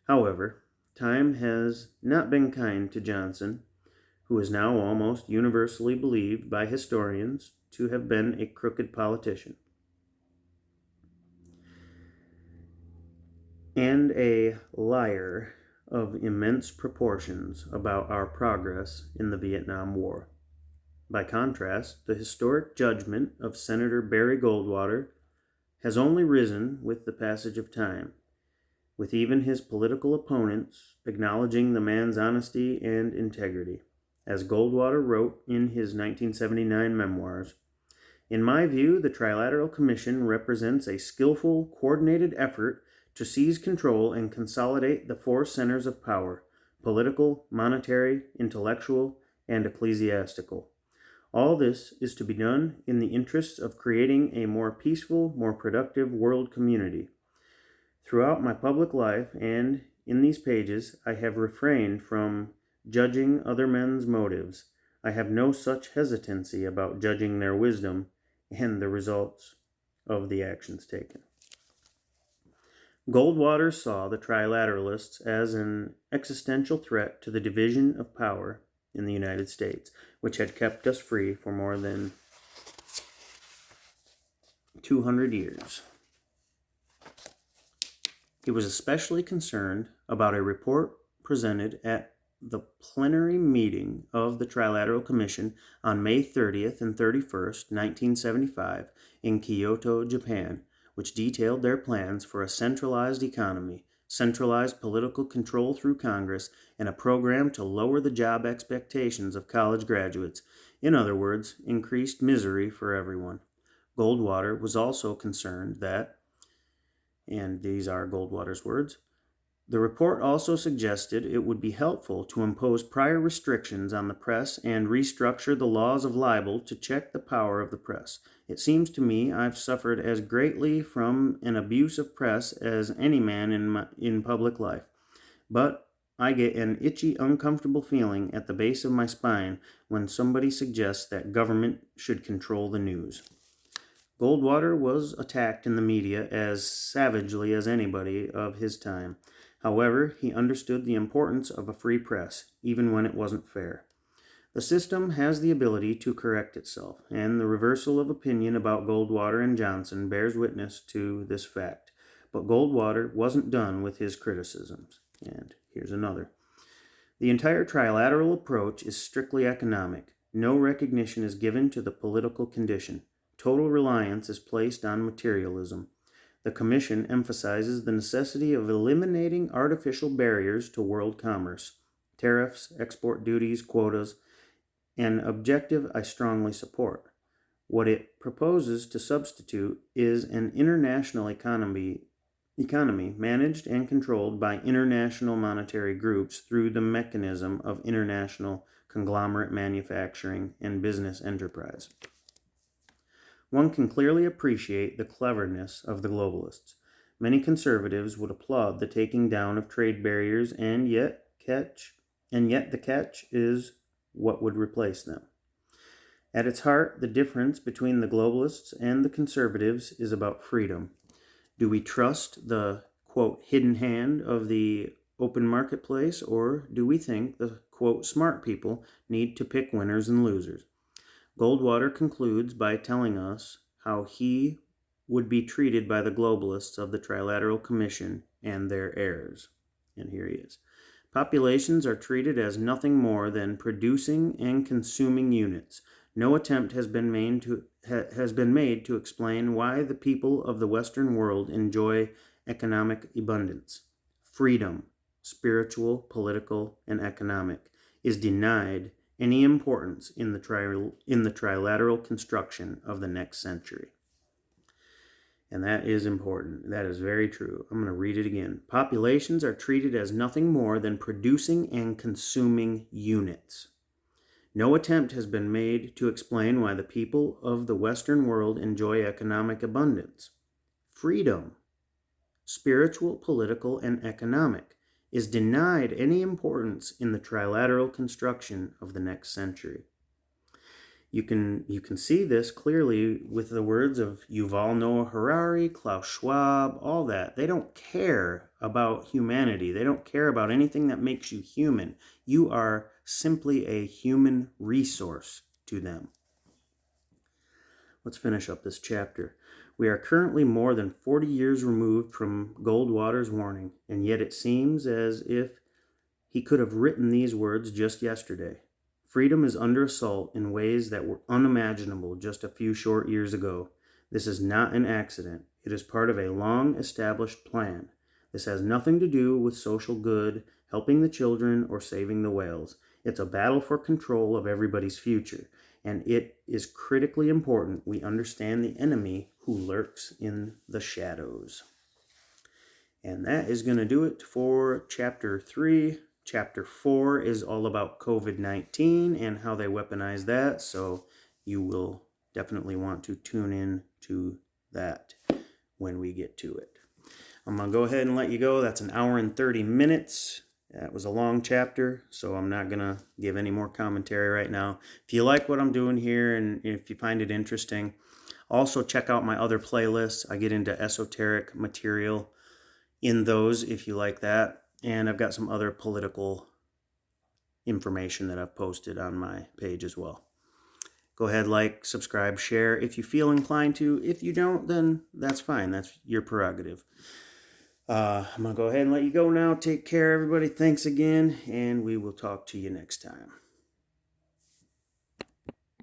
However, time has not been kind to Johnson, who is now almost universally believed by historians to have been a crooked politician and a liar of immense proportions about our progress in the Vietnam War. By contrast, the historic judgment of Senator Barry Goldwater has only risen with the passage of time, with even his political opponents acknowledging the man's honesty and integrity. As Goldwater wrote in his 1979 memoirs, "In my view, the Trilateral Commission represents a skillful, coordinated effort to seize control and consolidate the four centers of power: political, monetary, intellectual, and ecclesiastical. All this is to be done in the interests of creating a more peaceful, more productive world community. Throughout my public life and in these pages, I have refrained from judging other men's motives. I have no such hesitancy about judging their wisdom and the results of the actions taken." Goldwater saw the Trilateralists as an existential threat to the division of power in the United States, which had kept us free for more than 200 years. He was especially concerned about a report presented at the plenary meeting of the Trilateral Commission on May 30th and 31st, 1975, in Kyoto, Japan, which detailed their plans for a centralized economy, centralized political control through Congress, and a program to lower the job expectations of college graduates. In other words, increased misery for everyone. Goldwater was also concerned that, and these are Goldwater's words, the report also suggested it would be helpful to impose prior restrictions on the press and restructure the laws of libel to check the power of the press. It seems to me I've suffered as greatly from an abuse of press as any man in public life, but I get an itchy, uncomfortable feeling at the base of my spine when somebody suggests that government should control the news. Goldwater was attacked in the media as savagely as anybody of his time. However, he understood the importance of a free press, even when it wasn't fair. The system has the ability to correct itself, and the reversal of opinion about Goldwater and Johnson bears witness to this fact. But Goldwater wasn't done with his criticisms. And here's another. "The entire trilateral approach is strictly economic. No recognition is given to the political condition. Total reliance is placed on materialism. The Commission emphasizes the necessity of eliminating artificial barriers to world commerce. Tariffs, export duties, quotas, an objective I strongly support. What it proposes to substitute is an international economy managed and controlled by international monetary groups through the mechanism of international conglomerate manufacturing and business enterprise." One can clearly appreciate the cleverness of the globalists. Many conservatives would applaud the taking down of trade barriers, and yet the catch is what would replace them. At its heart, the difference between the globalists and the conservatives is about freedom. Do we trust the, quote, hidden hand of the open marketplace, or do we think the, quote, smart people need to pick winners and losers? Goldwater concludes by telling us how he would be treated by the globalists of the Trilateral Commission and their heirs. And here he is. "Populations are treated as nothing more than producing and consuming units. No attempt has been made to explain why the people of the Western world enjoy economic abundance. Freedom, spiritual, political, and economic, is denied any importance in the trilateral construction of the next century." And that is important. That is very true. I'm going to read it again. "Populations are treated as nothing more than producing and consuming units. No attempt has been made to explain why the people of the Western world enjoy economic abundance. Freedom, spiritual, political, and economic, is denied any importance in the trilateral construction of the next century. You can see this clearly with the words of Yuval Noah Harari, Klaus Schwab, all that. They don't care about humanity. They don't care about anything that makes you human. You are simply a human resource to them. Let's finish up this chapter. We are currently more than 40 years removed from Goldwater's warning, and yet it seems as if he could have written these words just yesterday. Freedom is under assault in ways that were unimaginable just a few short years ago. This is not an accident. It is part of a long-established plan. This has nothing to do with social good, helping the children, or saving the whales. It's a battle for control of everybody's future, and it is critically important we understand the enemy who lurks in the shadows. And that is going to do it for Chapter 3. Chapter 4 is all about COVID-19 and how they weaponize that, so you will definitely want to tune in to that when we get to it. I'm going to go ahead and let you go. That's an hour and 30 minutes. That was a long chapter, so I'm not going to give any more commentary right now. If you like what I'm doing here and if you find it interesting, also check out my other playlists. I get into esoteric material in those if you like that. And I've got some other political information that I've posted on my page as well. Go ahead, like, subscribe, share if you feel inclined to. If you don't, then that's fine. That's your prerogative. I'm going to go ahead and let you go now. Take care, everybody. Thanks again, and we will talk to you next time.